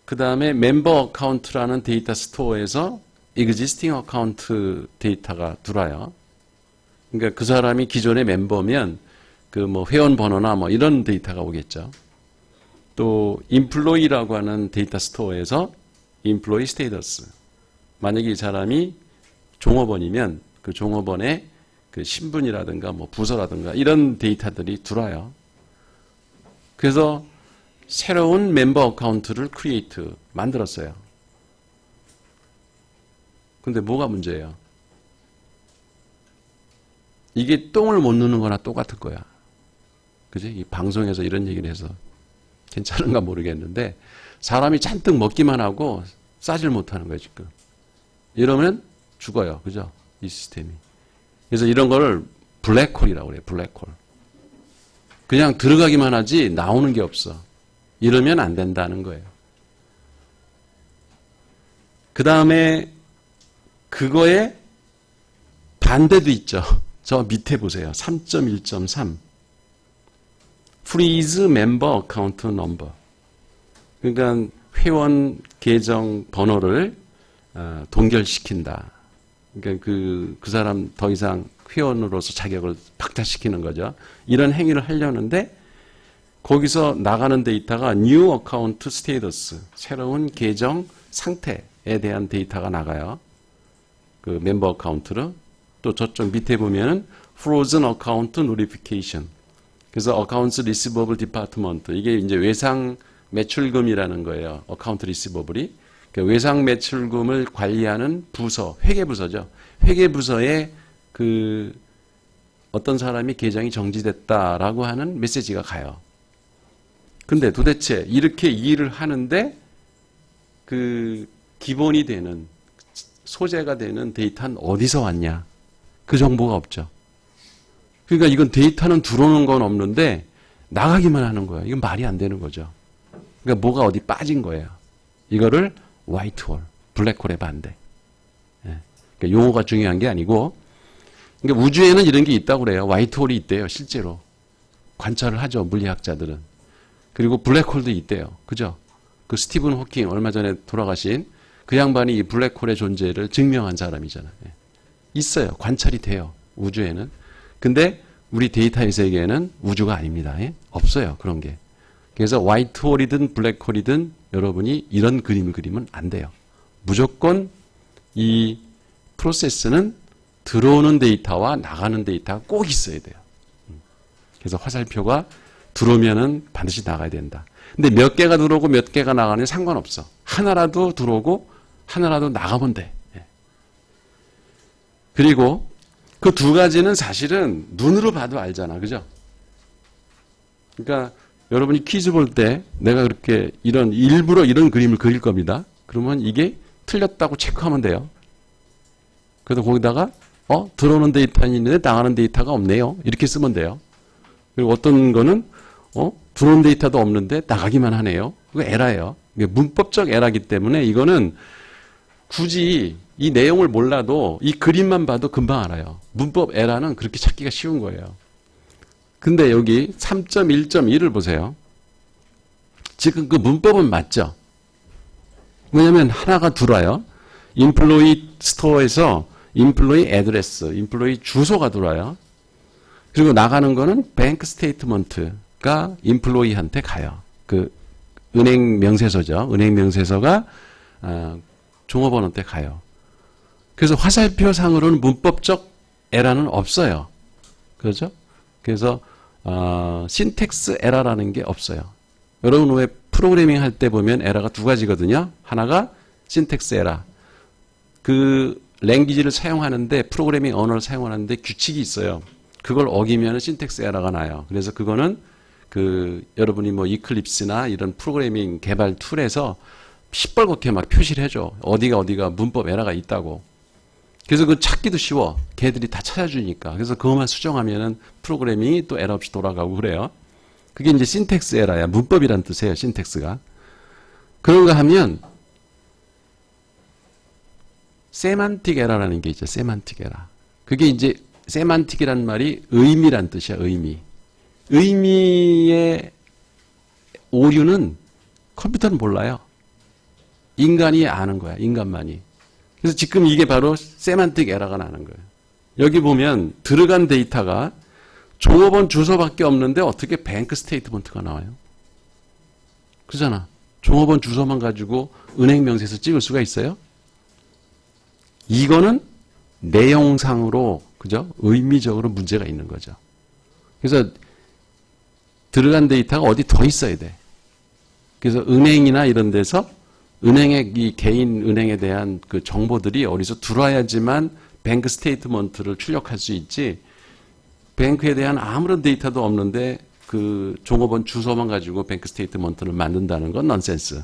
그 다음에 멤버 어카운트라는 데이터 스토어에서 existing 어카운트 데이터가 들어와요. 그러니까 그 사람이 기존의 멤버면 그 뭐 회원 번호나 뭐 이런 데이터가 오겠죠. 또 employee라고 하는 데이터 스토어에서 employee status. 만약에 이 사람이 종업원이면 그 종업원의 그 신분이라든가 뭐 부서라든가 이런 데이터들이 들어와요. 그래서 새로운 멤버 어카운트를 크리에이트 만들었어요. 근데 뭐가 문제예요? 이게 똥을 못 누는 거나 똑같을 거야. 그지? 이 방송에서 이런 얘기를 해서 괜찮은가 모르겠는데 사람이 잔뜩 먹기만 하고 싸질 못하는 거예요, 지금. 이러면 죽어요. 그죠? 이 시스템이. 그래서 이런 거를 블랙홀이라고 그래요. 블랙홀. 그냥 들어가기만 하지 나오는 게 없어. 이러면 안 된다는 거예요. 그 다음에 그거에 반대도 있죠. 저 밑에 보세요. 3.1.3 Freeze Member Account Number. 그러니까 회원 계정 번호를 동결시킨다. 그러니까 그 사람 더 이상 회원으로서 자격을 박탈시키는 거죠. 이런 행위를 하려는데 거기서 나가는 데이터가 New Account Status, 새로운 계정 상태에 대한 데이터가 나가요. 그 멤버 어카운트로 또 저쪽 밑에 보면은 frozen account notification. 그래서 accounts receivable department 이게 이제 외상 매출금이라는 거예요. 어카운트 리시버블이 그러니까 외상 매출금을 관리하는 부서, 회계부서죠. 회계부서에 그 어떤 사람이 계정이 정지됐다라고 하는 메시지가 가요. 근데 도대체 이렇게 일을 하는데 그 기본이 되는 소재가 되는 데이터는 어디서 왔냐? 그 정보가 없죠. 그러니까 이건 데이터는 들어오는 건 없는데 나가기만 하는 거예요. 이건 말이 안 되는 거죠. 그러니까 뭐가 어디 빠진 거예요. 이거를 화이트홀, 블랙홀의 반대. 예. 그러니까 용어가 중요한 게 아니고 그러니까 우주에는 이런 게 있다고 그래요. 화이트홀이 있대요. 실제로. 관찰을 하죠. 물리학자들은. 그리고 블랙홀도 있대요. 그죠? 그 스티븐 호킹 얼마 전에 돌아가신 그 양반이 이 블랙홀의 존재를 증명한 사람이잖아요. 예. 있어요. 관찰이 돼요. 우주에는. 근데 우리 데이터의 세계에는 우주가 아닙니다. 예? 없어요. 그런 게. 그래서 화이트홀이든 블랙홀이든 여러분이 이런 그림을 그리면 안 돼요. 무조건 이 프로세스는 들어오는 데이터와 나가는 데이터가 꼭 있어야 돼요. 그래서 화살표가 들어오면은 반드시 나가야 된다. 근데 몇 개가 들어오고 몇 개가 나가는 상관없어. 하나라도 들어오고 하나라도 나가면 돼. 그리고 그 두 가지는 사실은 눈으로 봐도 알잖아. 그죠? 그러니까 여러분이 퀴즈 볼 때 내가 그렇게 일부러 이런 그림을 그릴 겁니다. 그러면 이게 틀렸다고 체크하면 돼요. 그래서 거기다가 들어오는 데이터는 있는데 나가는 데이터가 없네요. 이렇게 쓰면 돼요. 그리고 어떤 거는 들어오는 데이터도 없는데 나가기만 하네요. 그거 에러예요. 문법적 에러이기 때문에 이거는 굳이 이 내용을 몰라도 이 그림만 봐도 금방 알아요. 문법 에러는 그렇게 찾기가 쉬운 거예요. 근데 여기 3.1.1을 보세요. 지금 그 문법은 맞죠? 왜냐면 하나가 들어와요. 인플로이 스토어에서 인플로이 애드레스, 인플로이 주소가 들어와요. 그리고 나가는 거는 뱅크 스테이트먼트가 인플로이한테 가요. 그 은행 명세서죠. 은행 명세서가 종업원한테 가요. 그래서 화살표상으로는 문법적 에러는 없어요. 그렇죠? 그래서 신텍스 에러라는 게 없어요. 여러분 왜 프로그래밍 할 때 보면 에러가 두 가지거든요. 하나가 신텍스 에러. 그 랭귀지를 사용하는데 프로그래밍 언어를 사용하는데 규칙이 있어요. 그걸 어기면 신텍스 에러가 나요. 그래서 그거는 그 여러분이 뭐 이클립스나 이런 프로그래밍 개발 툴에서 시뻘겋게 막 표시를 해줘. 어디가 문법 에러가 있다고. 그래서 그 찾기도 쉬워. 걔들이 다 찾아주니까. 그래서 그것만 수정하면은 프로그래밍이 또 에러 없이 돌아가고 그래요. 그게 이제 신텍스 에러야. 문법이란 뜻이에요. 신텍스가. 그런가 하면 세만틱 에러라는 게 있죠. 세만틱 에러. 그게 이제 세만틱이란 말이 의미란 뜻이야. 의미. 의미의 오류는 컴퓨터는 몰라요. 인간이 아는 거야. 인간만이. 그래서 지금 이게 바로 세만틱 에러가 나는 거예요. 여기 보면 들어간 데이터가 종업원 주소밖에 없는데 어떻게 뱅크 스테이트먼트가 나와요? 그잖아. 종업원 주소만 가지고 은행 명세서 찍을 수가 있어요? 이거는 내용상으로 그죠? 의미적으로 문제가 있는 거죠. 그래서 들어간 데이터가 어디 더 있어야 돼. 그래서 은행이나 이런 데서 은행의 이 개인 은행에 대한 그 정보들이 어디서 들어와야지만 뱅크 스테이트먼트를 출력할 수 있지. 뱅크에 대한 아무런 데이터도 없는데 그 종업원 주소만 가지고 뱅크 스테이트먼트를 만든다는 건 넌센스.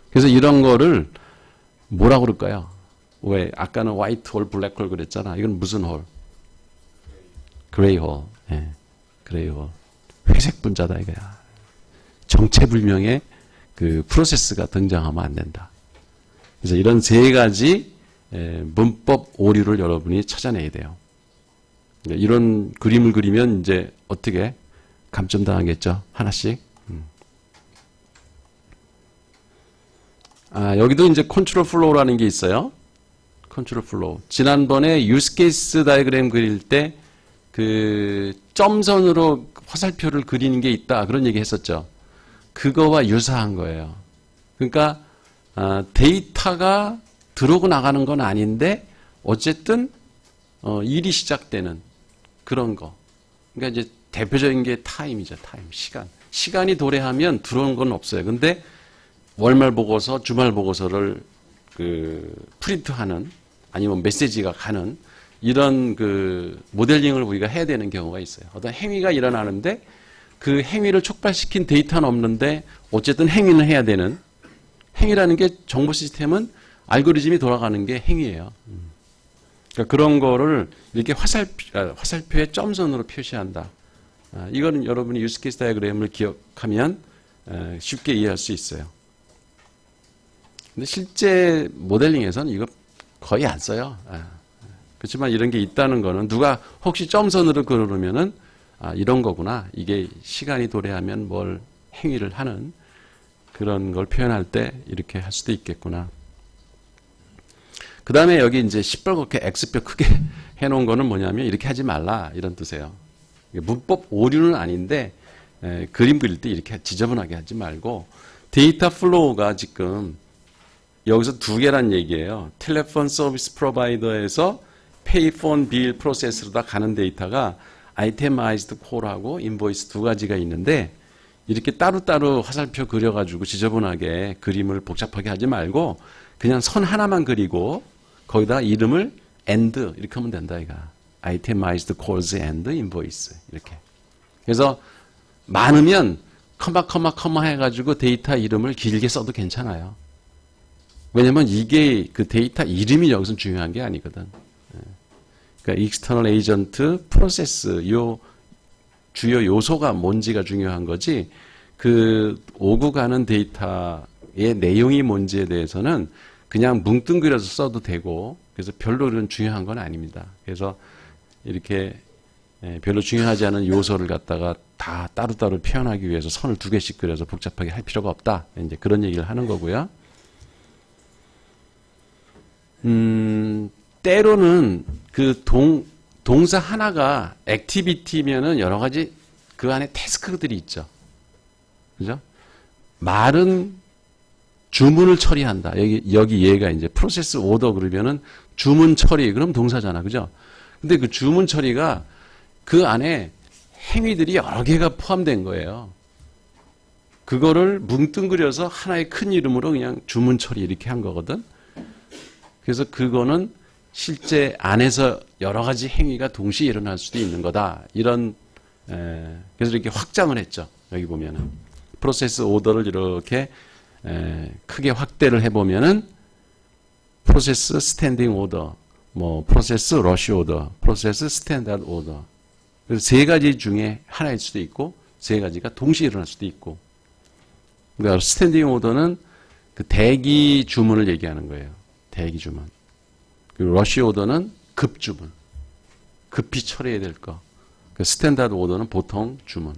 그래서 이런 거를 뭐라고 그럴까요? 왜 아까는 화이트 홀, 블랙 홀 그랬잖아. 이건 무슨 홀? 그레이 홀. 예. 그레이 홀. 회색 분자다 이거야. 정체불명의 그 프로세스가 등장하면 안 된다. 그래서 이런 세 가지 문법 오류를 여러분이 찾아내야 돼요. 이런 그림을 그리면 이제 어떻게 감점당하겠죠? 하나씩. 여기도 이제 컨트롤 플로우라는 게 있어요. 컨트롤 플로우. 지난번에 유스케이스 다이그램 그릴 때 그 점선으로 화살표를 그리는 게 있다. 그런 얘기 했었죠. 그거와 유사한 거예요. 그러니까 데이터가 들어오고 나가는 건 아닌데 어쨌든 일이 시작되는 그런 거. 그러니까 이제 대표적인 게 타임이죠. 타임, 시간. 시간이 도래하면 들어온 건 없어요. 근데 월말 보고서, 주말 보고서를 프린트하는 아니면 메시지가 가는 이런 모델링을 우리가 해야 되는 경우가 있어요. 어떤 행위가 일어나는데 그 행위를 촉발시킨 데이터는 없는데 어쨌든 행위는 해야 되는, 행위라는 게 정보 시스템은 알고리즘이 돌아가는 게 행위예요. 그러니까 그런 거를 이렇게 화살표에 점선으로 표시한다. 이거는 여러분이 유스케이스 다이어그램을 기억하면 쉽게 이해할 수 있어요. 근데 실제 모델링에서는 이거 거의 안 써요. 그렇지만 이런 게 있다는 거는 누가 혹시 점선으로 그러면은 이런 거구나. 이게 시간이 도래하면 뭘 행위를 하는 그런 걸 표현할 때 이렇게 할 수도 있겠구나. 그 다음에 여기 이제 시뻘겋게 X표 크게 해놓은 거는 뭐냐면 이렇게 하지 말라 이런 뜻이에요. 문법 오류는 아닌데 그림 그릴 때 이렇게 지저분하게 하지 말고 데이터 플로우가 지금 여기서 두 개란 얘기예요. 텔레폰 서비스 프로바이더에서 페이폰 빌 프로세스로 다 가는 데이터가 아이템아이즈드 콜하고 인보이스 두 가지가 있는데 이렇게 따로따로 화살표 그려가지고 지저분하게 그림을 복잡하게 하지 말고 그냥 선 하나만 그리고 거기다 이름을 and 이렇게 하면 된다 이가. itemized calls and invoice 이렇게. 그래서 많으면 커마 해가지고 데이터 이름을 길게 써도 괜찮아요. 왜냐면 이게 그 데이터 이름이 여기서 중요한 게 아니거든. 그러니까 external agent, 프로세스 요 주요 요소가 뭔지가 중요한 거지 그 오고 가는 데이터의 내용이 뭔지에 대해서는 그냥 뭉뚱그려서 써도 되고 그래서 별로 그런 중요한 건 아닙니다. 그래서 이렇게 별로 중요하지 않은 요소를 갖다가 다 따로따로 표현하기 위해서 선을 두 개씩 그려서 복잡하게 할 필요가 없다. 이제 그런 얘기를 하는 거고요. 때로는 그 동사 하나가 액티비티면은 여러 가지 그 안에 태스크들이 있죠. 그죠? 말은 주문을 처리한다. 여기 얘가 이제 프로세스 오더 그러면은 주문 처리, 그럼 동사잖아. 그죠? 근데 그 주문 처리가 그 안에 행위들이 여러 개가 포함된 거예요. 그거를 뭉뚱그려서 하나의 큰 이름으로 그냥 주문 처리 이렇게 한 거거든. 그래서 그거는 실제 안에서 여러 가지 행위가 동시에 일어날 수도 있는 거다. 이런, 그래서 이렇게 확장을 했죠. 여기 보면은. 프로세스 오더를 이렇게 크게 확대를 해보면은 프로세스 스탠딩 오더, 뭐 프로세스 러시 오더, 프로세스 스탠다드 오더. 그래서 세 가지 중에 하나일 수도 있고 세 가지가 동시에 일어날 수도 있고. 그러니까 스탠딩 오더는 그 대기 주문을 얘기하는 거예요. 대기 주문. 그리고 러시 오더는 급 주문. 급히 처리해야 될 거. 그 스탠다드 오더는 보통 주문.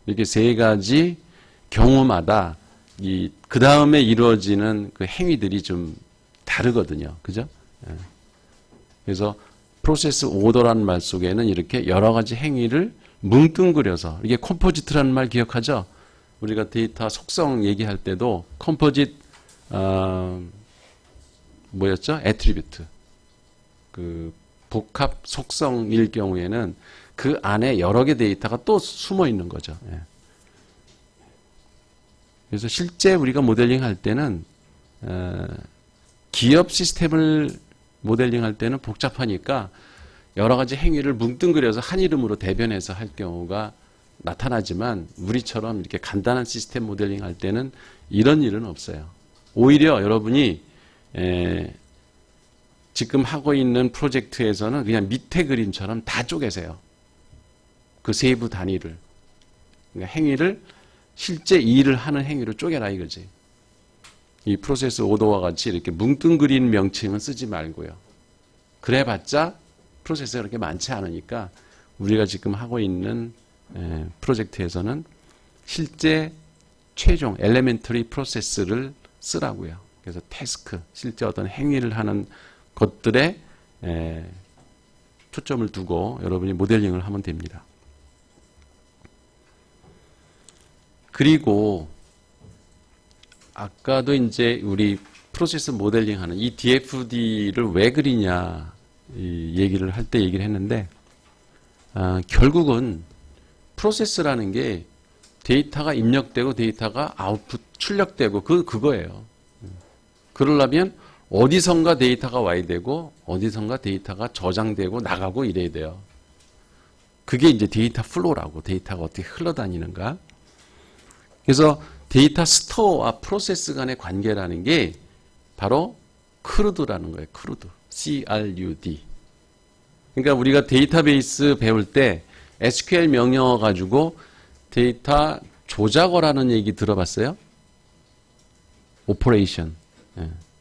이렇게 세 가지 경우마다 그 다음에 이루어지는 그 행위들이 좀 다르거든요. 그죠? 그래서 프로세스 오더라는 말 속에는 이렇게 여러 가지 행위를 뭉뚱그려서 이게 컴포지트라는 말 기억하죠? 우리가 데이터 속성 얘기할 때도 컴포짓 뭐였죠? 애트리뷰트. 그 복합 속성일 경우에는 그 안에 여러 개 데이터가 또 숨어 있는 거죠. 그래서 실제 우리가 모델링 할 때는 기업 시스템을 모델링 할 때는 복잡하니까 여러 가지 행위를 뭉뚱그려서 한 이름으로 대변해서 할 경우가 나타나지만 우리처럼 이렇게 간단한 시스템 모델링 할 때는 이런 일은 없어요. 오히려 여러분이 지금 하고 있는 프로젝트에서는 그냥 밑에 그림처럼 다 쪼개세요. 그 세부 단위를. 그러니까 행위를 실제 일을 하는 행위로 쪼개라 이거지. 이 프로세스 오더와 같이 이렇게 뭉뚱그린 명칭은 쓰지 말고요. 그래봤자 프로세스가 그렇게 많지 않으니까 우리가 지금 하고 있는 프로젝트에서는 실제 최종 엘레멘터리 프로세스를 쓰라고요. 그래서 태스크, 실제 어떤 행위를 하는 것들에 초점을 두고 여러분이 모델링을 하면 됩니다. 그리고 아까도 이제 우리 프로세스 모델링 하는 이 DFD를 왜 그리냐 이 얘기를 할 때 얘기를 했는데, 결국은 프로세스라는 게 데이터가 입력되고 데이터가 아웃풋, 출력되고 그거예요. 그러려면 어디선가 데이터가 와야 되고 어디선가 데이터가 저장되고 나가고 이래야 돼요. 그게 이제 데이터 플로우라고, 데이터가 어떻게 흘러다니는가. 그래서 데이터 스토어와 프로세스 간의 관계라는 게 바로 크루드라는 거예요. 크루드. CRUD. 그러니까 우리가 데이터베이스 배울 때 SQL 명령어 가지고 데이터 조작어라는 얘기 들어봤어요? 오퍼레이션.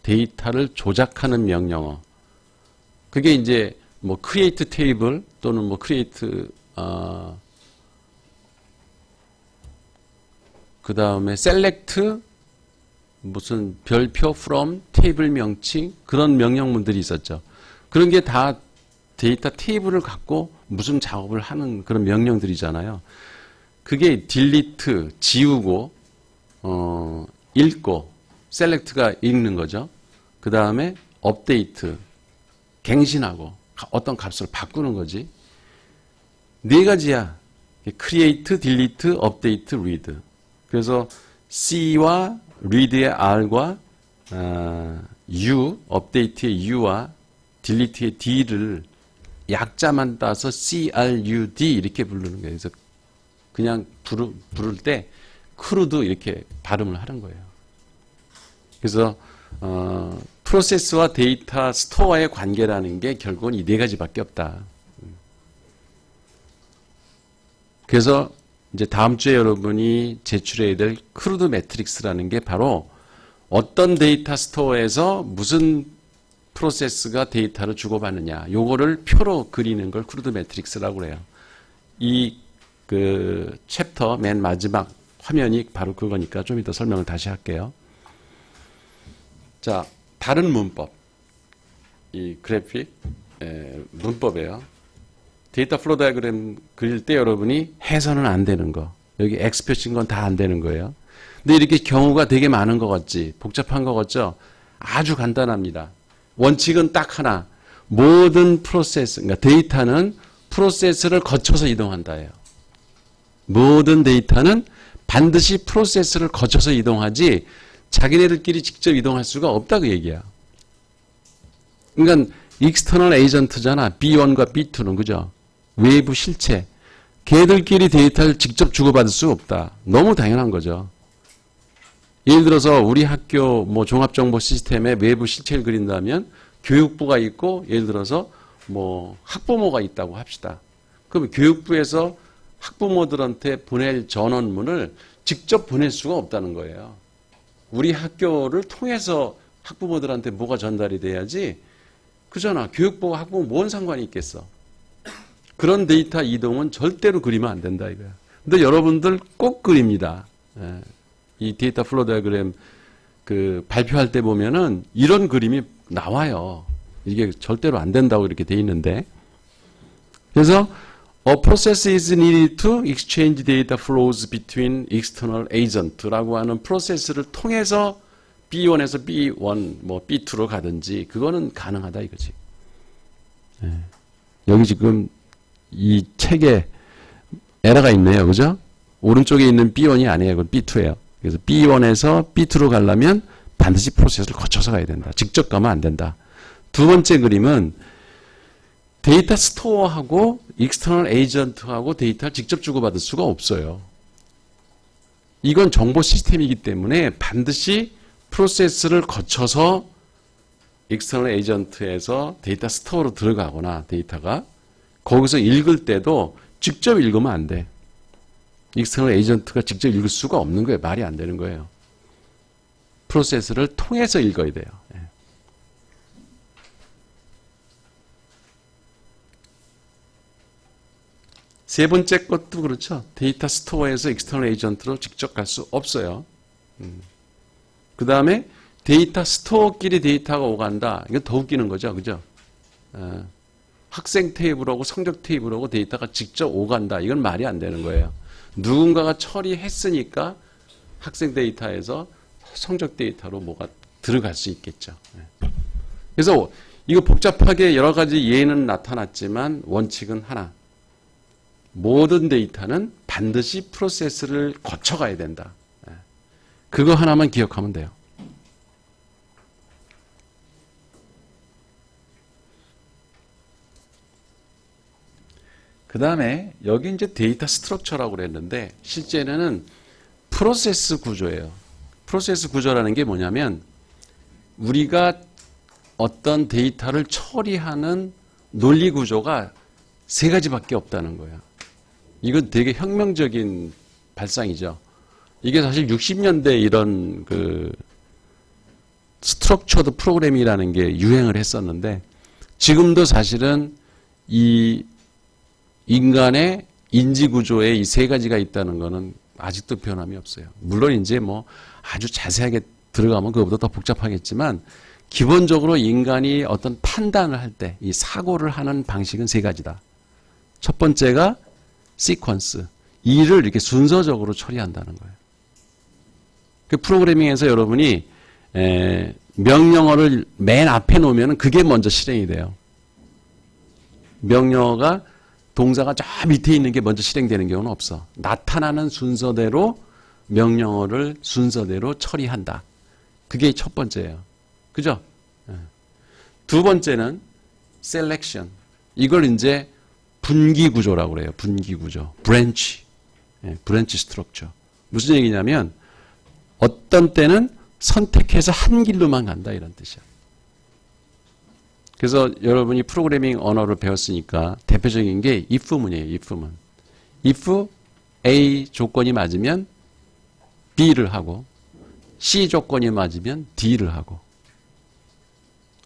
데이터를 조작하는 명령어. 그게 이제 뭐 create table 또는 뭐 create 그 다음에 select 무슨 별표 from 테이블 명칭 그런 명령문들이 있었죠. 그런 게 다 데이터 테이블을 갖고 무슨 작업을 하는 그런 명령들이잖아요. 그게 delete 지우고 읽고 select가 읽는 거죠. 그 다음에 update 갱신하고 어떤 값을 바꾸는 거지. 네 가지야. create, delete, update, read. 그래서 C와 read의 R과 U, update의 U와 delete의 D를 약자만 따서 CRUD 이렇게 부르는 거예요. 그래서 그냥 부를 때 크루드 이렇게 발음을 하는 거예요. 그래서 프로세스와 데이터 스토어의 관계라는 게 결국은 이 네 가지밖에 없다. 그래서 이제 다음 주에 여러분이 제출해야 될 크루드 매트릭스라는 게 바로 어떤 데이터 스토어에서 무슨 프로세스가 데이터를 주고받느냐, 요거를 표로 그리는 걸 크루드 매트릭스라고 그래요. 이 그 챕터 맨 마지막 화면이 바로 그거니까 좀 이따 설명을 다시 할게요. 자, 다른 문법. 이 그래픽 문법이에요. 데이터 플로우 다이어그램 그릴 때 여러분이 해서는 안 되는 거. 여기 X 표시인 건 다 안 되는 거예요. 근데 이렇게 경우가 되게 많은 것 같지? 복잡한 것 같죠? 아주 간단합니다. 원칙은 딱 하나. 모든 프로세스, 그러니까 데이터는 프로세스를 거쳐서 이동한다예요. 모든 데이터는 반드시 프로세스를 거쳐서 이동하지 자기네들끼리 직접 이동할 수가 없다 그 얘기야. 그러니까 익스터널 에이전트잖아. B1과 B2는 그죠? 외부 실체. 걔들끼리 데이터를 직접 주고받을 수 없다. 너무 당연한 거죠. 예를 들어서 우리 학교 뭐 종합정보 시스템에 외부 실체를 그린다면 교육부가 있고 예를 들어서 뭐 학부모가 있다고 합시다. 그럼 교육부에서 학부모들한테 보낼 전원문을 직접 보낼 수가 없다는 거예요. 우리 학교를 통해서 학부모들한테 뭐가 전달이 돼야지. 그잖아. 교육부와 학부모 뭔 상관이 있겠어. 그런 데이터 이동은 절대로 그리면 안 된다 이거야. 근데 여러분들 꼭 그립니다. 이 데이터 플로우 다이어그램 그 발표할 때 보면은 이런 그림이 나와요. 이게 절대로 안 된다고 이렇게 돼 있는데. 그래서 A process is needed to exchange data flows between external agent라고 하는 프로세스를 통해서 B1에서 B1, 뭐 B2로 가든지 그거는 가능하다 이거지. 여기 지금 이 책에 에러가 있네요. 그죠? 오른쪽에 있는 B1이 아니에요. 그건 B2예요. 그래서 B1에서 B2로 가려면 반드시 프로세스를 거쳐서 가야 된다. 직접 가면 안 된다. 두 번째 그림은 데이터 스토어하고 익스터널 에이전트하고 데이터를 직접 주고받을 수가 없어요. 이건 정보 시스템이기 때문에 반드시 프로세스를 거쳐서 익스터널 에이전트에서 데이터 스토어로 들어가거나 데이터가 거기서 읽을 때도 직접 읽으면 안 돼. 익스터널 에이전트가 직접 읽을 수가 없는 거예요. 말이 안 되는 거예요. 프로세스를 통해서 읽어야 돼요. 세 번째 것도 그렇죠. 데이터 스토어에서 익스터널 에이전트로 직접 갈 수 없어요. 그 다음에 데이터 스토어끼리 데이터가 오간다. 이거 더 웃기는 거죠. 그죠? 학생 테이블하고 성적 테이블하고 데이터가 직접 오간다. 이건 말이 안 되는 거예요. 누군가가 처리했으니까 학생 데이터에서 성적 데이터로 뭐가 들어갈 수 있겠죠. 그래서 이거 복잡하게 여러 가지 예는 나타났지만 원칙은 하나. 모든 데이터는 반드시 프로세스를 거쳐가야 된다. 그거 하나만 기억하면 돼요. 그 다음에 여기 이제 데이터 스트럭처라고 그랬는데 실제는 프로세스 구조예요. 프로세스 구조라는 게 뭐냐면 우리가 어떤 데이터를 처리하는 논리 구조가 세 가지밖에 없다는 거예요. 이건 되게 혁명적인 발상이죠. 이게 사실 60년대 이런 그 스트럭처드 프로그래밍이라는 게 유행을 했었는데 지금도 사실은 이 인간의 인지 구조에 이 세 가지가 있다는 거는 아직도 변함이 없어요. 물론 이제 뭐 아주 자세하게 들어가면 그거보다 더 복잡하겠지만 기본적으로 인간이 어떤 판단을 할 때 이 사고를 하는 방식은 세 가지다. 첫 번째가 시퀀스. 일을 이렇게 순서적으로 처리한다는 거예요. 그 프로그래밍에서 여러분이 명령어를 맨 앞에 놓으면 그게 먼저 실행이 돼요. 명령어가 동사가 저 밑에 있는 게 먼저 실행되는 경우는 없어. 나타나는 순서대로 명령어를 순서대로 처리한다. 그게 첫 번째예요. 그죠? 두 번째는 selection. 이걸 이제 분기 구조라고 그래요. 분기 구조. branch. branch structure. 무슨 얘기냐면 어떤 때는 선택해서 한 길로만 간다 이런 뜻이야. 그래서 여러분이 프로그래밍 언어를 배웠으니까 대표적인 게 if문이에요. if문. if A 조건이 맞으면 B를 하고 C 조건이 맞으면 D를 하고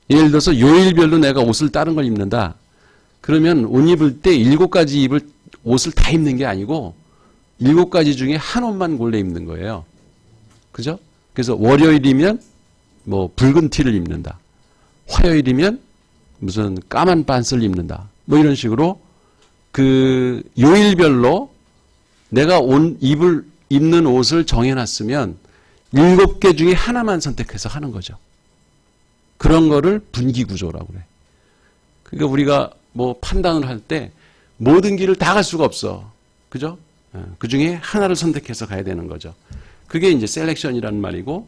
예를 들어서 요일별로 내가 옷을 다른 걸 입는다. 그러면 옷 입을 때 7가지 옷을 다 입는 게 아니고 7가지 중에 한 옷만 골라 입는 거예요. 그죠? 그래서 월요일이면 뭐 붉은 티를 입는다. 화요일이면 무슨 까만 반스를 입는다. 뭐 이런 식으로 그 요일별로 내가 입는 옷을 정해놨으면 7개 중에 하나만 선택해서 하는 거죠. 그런 거를 분기구조라고 그래. 그러니까 우리가 뭐 판단을 할 때 모든 길을 다 갈 수가 없어. 그죠? 그 중에 하나를 선택해서 가야 되는 거죠. 그게 이제 셀렉션이라는 말이고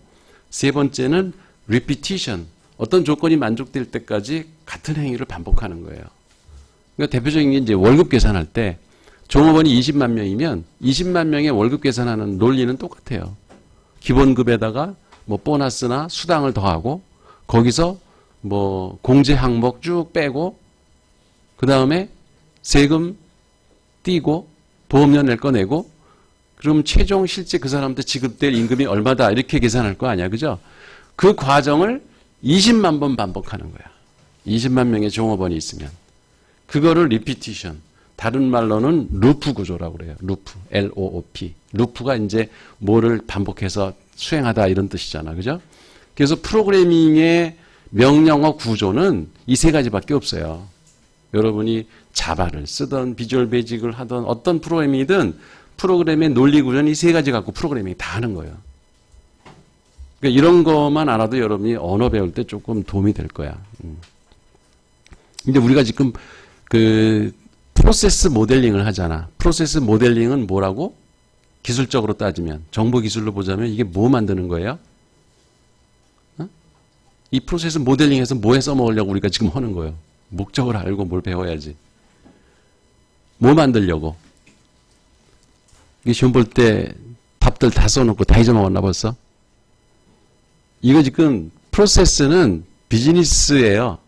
세 번째는 repetition. 어떤 조건이 만족될 때까지 같은 행위를 반복하는 거예요. 그러니까 대표적인 게 이제 월급 계산할 때 종업원이 20만 명이면 20만 명의 월급 계산하는 논리는 똑같아요. 기본급에다가 뭐 보너스나 수당을 더하고 거기서 뭐 공제 항목 쭉 빼고 그 다음에 세금 띄고 보험료 낼 거 내고 그럼 최종 실제 그 사람한테 지급될 임금이 얼마다 이렇게 계산할 거 아니야. 그죠? 그 과정을 20만 번 반복하는 거야. 20만 명의 종업원이 있으면. 그거를 리피티션. 다른 말로는 루프 구조라고 그래요. 루프. L-O-O-P. 루프가 이제 뭐를 반복해서 수행하다 이런 뜻이잖아. 그죠? 그래서 프로그래밍의 명령어 구조는 이 세 가지밖에 없어요. 여러분이 자바를 쓰던 비주얼 베이직을 하던 어떤 프로그래밍이든 프로그램의 논리 구조는 이 세 가지 갖고 프로그래밍이 다 하는 거예요. 그러니까 이런 것만 알아도 여러분이 언어 배울 때 조금 도움이 될 거야. 근데 우리가 지금 그 프로세스 모델링을 하잖아. 프로세스 모델링은 뭐라고? 기술적으로 따지면 정보 기술로 보자면 이게 뭐 만드는 거예요? 이 프로세스 모델링에서 뭐에 써먹으려고 우리가 지금 하는 거예요? 목적을 알고 뭘 배워야지. 뭐 만들려고? 이게 시험 볼 때 답들 다 써놓고 다 잊어먹었나 벌써? 이거 지금 프로세스는 비즈니스예요.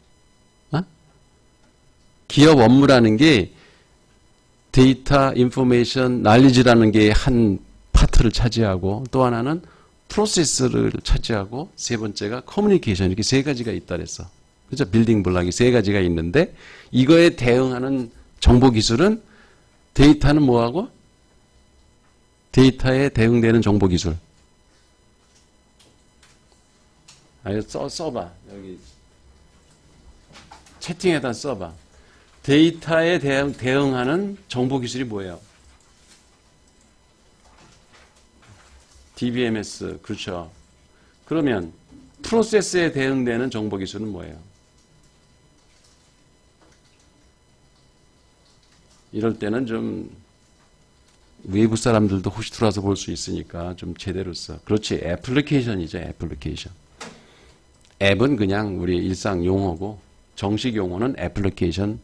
기업 업무라는 게 데이터, 인포메이션, 날리지라는 게 한 파트를 차지하고 또 하나는 프로세스를 차지하고 세 번째가 커뮤니케이션 이렇게 세 가지가 있다 그랬어. 그죠? 빌딩 블록이 세 가지가 있는데 이거에 대응하는 정보 기술은 데이터는 뭐하고? 데이터에 대응되는 정보 기술. 이거 써봐. 여기 채팅에다 써봐. 데이터에 대응하는 정보 기술이 뭐예요? DBMS. 그렇죠. 그러면 프로세스에 대응되는 정보 기술은 뭐예요? 이럴 때는 좀 외부 사람들도 혹시 들어와서 볼 수 있으니까 좀 제대로 써. 그렇지. 애플리케이션이죠. 애플리케이션. 앱은 그냥 우리 일상 용어고 정식 용어는 애플리케이션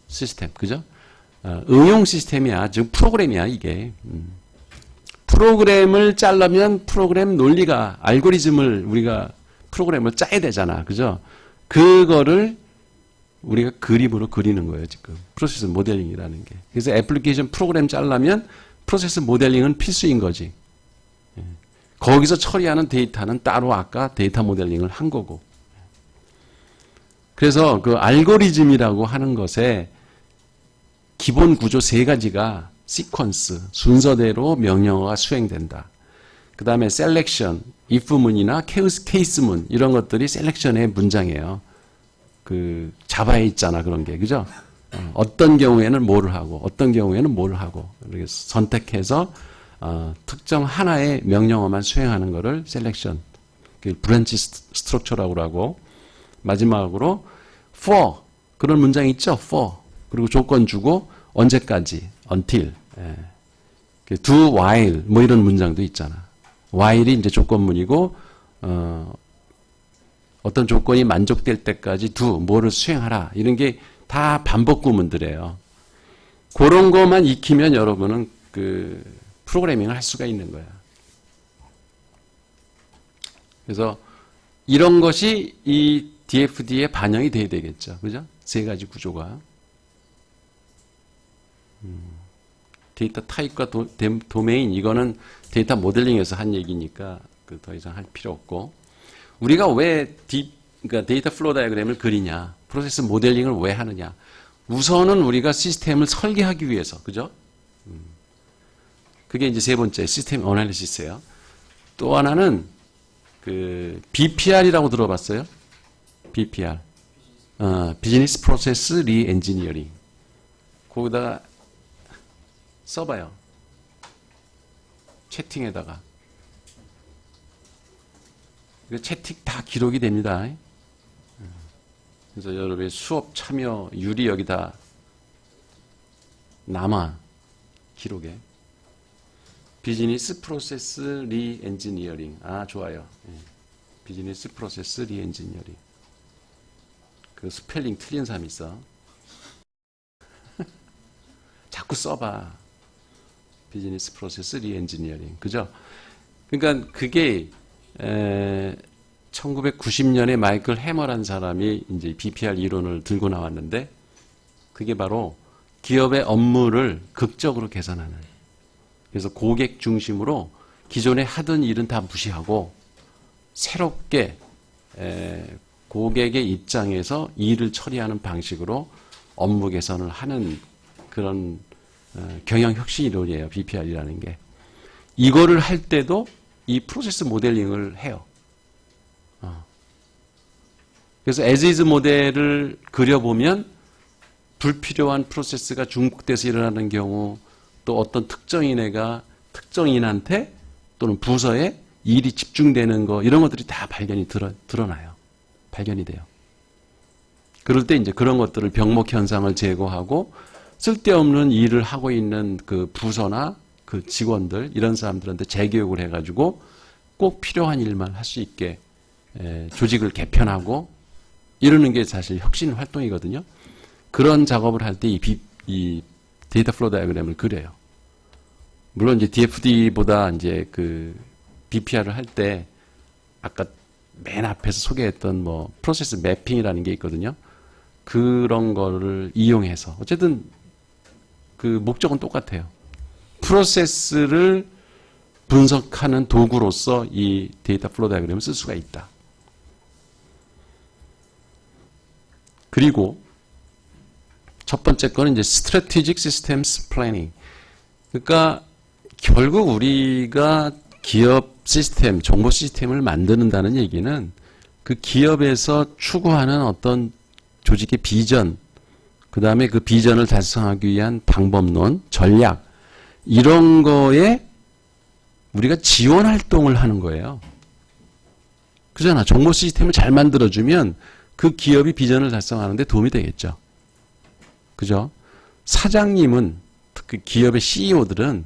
시스템. 그죠? 응용 시스템이야. 즉 프로그램이야 이게. 프로그램을 짜려면 프로그램 논리가 알고리즘을 우리가 프로그램을 짜야 되잖아. 그죠? 그거를 우리가 그림으로 그리는 거예요, 지금. 프로세스 모델링이라는 게. 그래서 애플리케이션 프로그램 짜려면 프로세스 모델링은 필수인 거지. 거기서 처리하는 데이터는 따로 아까 데이터 모델링을 한 거고. 그래서 그 알고리즘이라고 하는 것에 기본 구조 세 가지가 시퀀스, 순서대로 명령어가 수행된다. 그 다음에 셀렉션, if문이나 케이스문 이런 것들이 셀렉션의 문장이에요. 그 자바에 있잖아 그런 게 그죠? 어떤 경우에는 뭐를 하고 어떤 경우에는 뭐를 하고 이렇게 선택해서 특정 하나의 명령어만 수행하는 거를 셀렉션, 그 브랜치 스트럭처라고 하고 마지막으로 for 그런 문장이 있죠. for 그리고 조건 주고 언제까지 until do while 뭐 이런 문장도 있잖아. while이 이제 조건문이고 어떤 조건이 만족될 때까지 do 뭐를 수행하라 이런 게 다 반복 구문들이에요. 그런 것만 익히면 여러분은 그 프로그래밍을 할 수가 있는 거야. 그래서 이런 것이 이 DFD에 반영이 돼야 되겠죠. 그죠? 세 가지 구조가. 데이터 타입과 도메인 이거는 데이터 모델링에서 한 얘기니까 그 더 이상 할 필요 없고 우리가 왜 그러니까 데이터 플로우 다이어그램을 그리냐 프로세스 모델링을 왜 하느냐 우선은 우리가 시스템을 설계하기 위해서 그죠? 그게 이제 세 번째 시스템 어널리시스예요. 또 하나는 그 BPR이라고 들어봤어요? BPR 비즈니스 프로세스 리엔지니어링 거기다가 써봐요. 채팅에다가. 채팅 다 기록이 됩니다. 그래서 여러분의 수업 참여율이 여기다 남아 기록에. 비즈니스 프로세스 리엔지니어링. 아, 좋아요. 비즈니스 프로세스 리엔지니어링. 그 스펠링 틀린 사람 있어. 자꾸 써봐. 비즈니스 프로세스 리엔지니어링. 그죠? 그러니까 그게 1990년에 마이클 해머라는 사람이 이제 BPR 이론을 들고 나왔는데 그게 바로 기업의 업무를 극적으로 개선하는. 그래서 고객 중심으로 기존에 하던 일은 다 무시하고 새롭게 고객의 입장에서 일을 처리하는 방식으로 업무 개선을 하는 그런 경영 혁신 이론이에요. BPR이라는 게. 이거를 할 때도 이 프로세스 모델링을 해요. 그래서 as is 모델을 그려보면 불필요한 프로세스가 중복돼서 일어나는 경우 또 어떤 특정인한테 또는 부서에 일이 집중되는 거 이런 것들이 다 발견이 드러나요. 발견이 돼요. 그럴 때 이제 그런 것들을 병목 현상을 제거하고 쓸데없는 일을 하고 있는 그 부서나 그 직원들 이런 사람들한테 재교육을 해가지고 꼭 필요한 일만 할 수 있게 조직을 개편하고 이러는 게 사실 혁신 활동이거든요. 그런 작업을 할 때 이 데이터 플로우 다이어그램을 그려요. 물론 이제 DFD보다 이제 그 BPR을 할 때 아까 맨 앞에서 소개했던 뭐 프로세스 매핑이라는 게 있거든요. 그런 거를 이용해서 어쨌든 그 목적은 똑같아요. 프로세스를 분석하는 도구로서 이 데이터 플로우 다이어그램을 쓸 수가 있다. 그리고 첫 번째 거는 이제 Strategic Systems Planning. 그러니까 결국 우리가 기업 시스템, 정보 시스템을 만드는다는 얘기는 그 기업에서 추구하는 어떤 조직의 비전, 그 다음에 그 비전을 달성하기 위한 방법론, 전략, 이런 거에 우리가 지원 활동을 하는 거예요. 그잖아. 정보 시스템을 잘 만들어주면 그 기업이 비전을 달성하는 데 도움이 되겠죠. 그죠? 사장님은, 그 기업의 CEO들은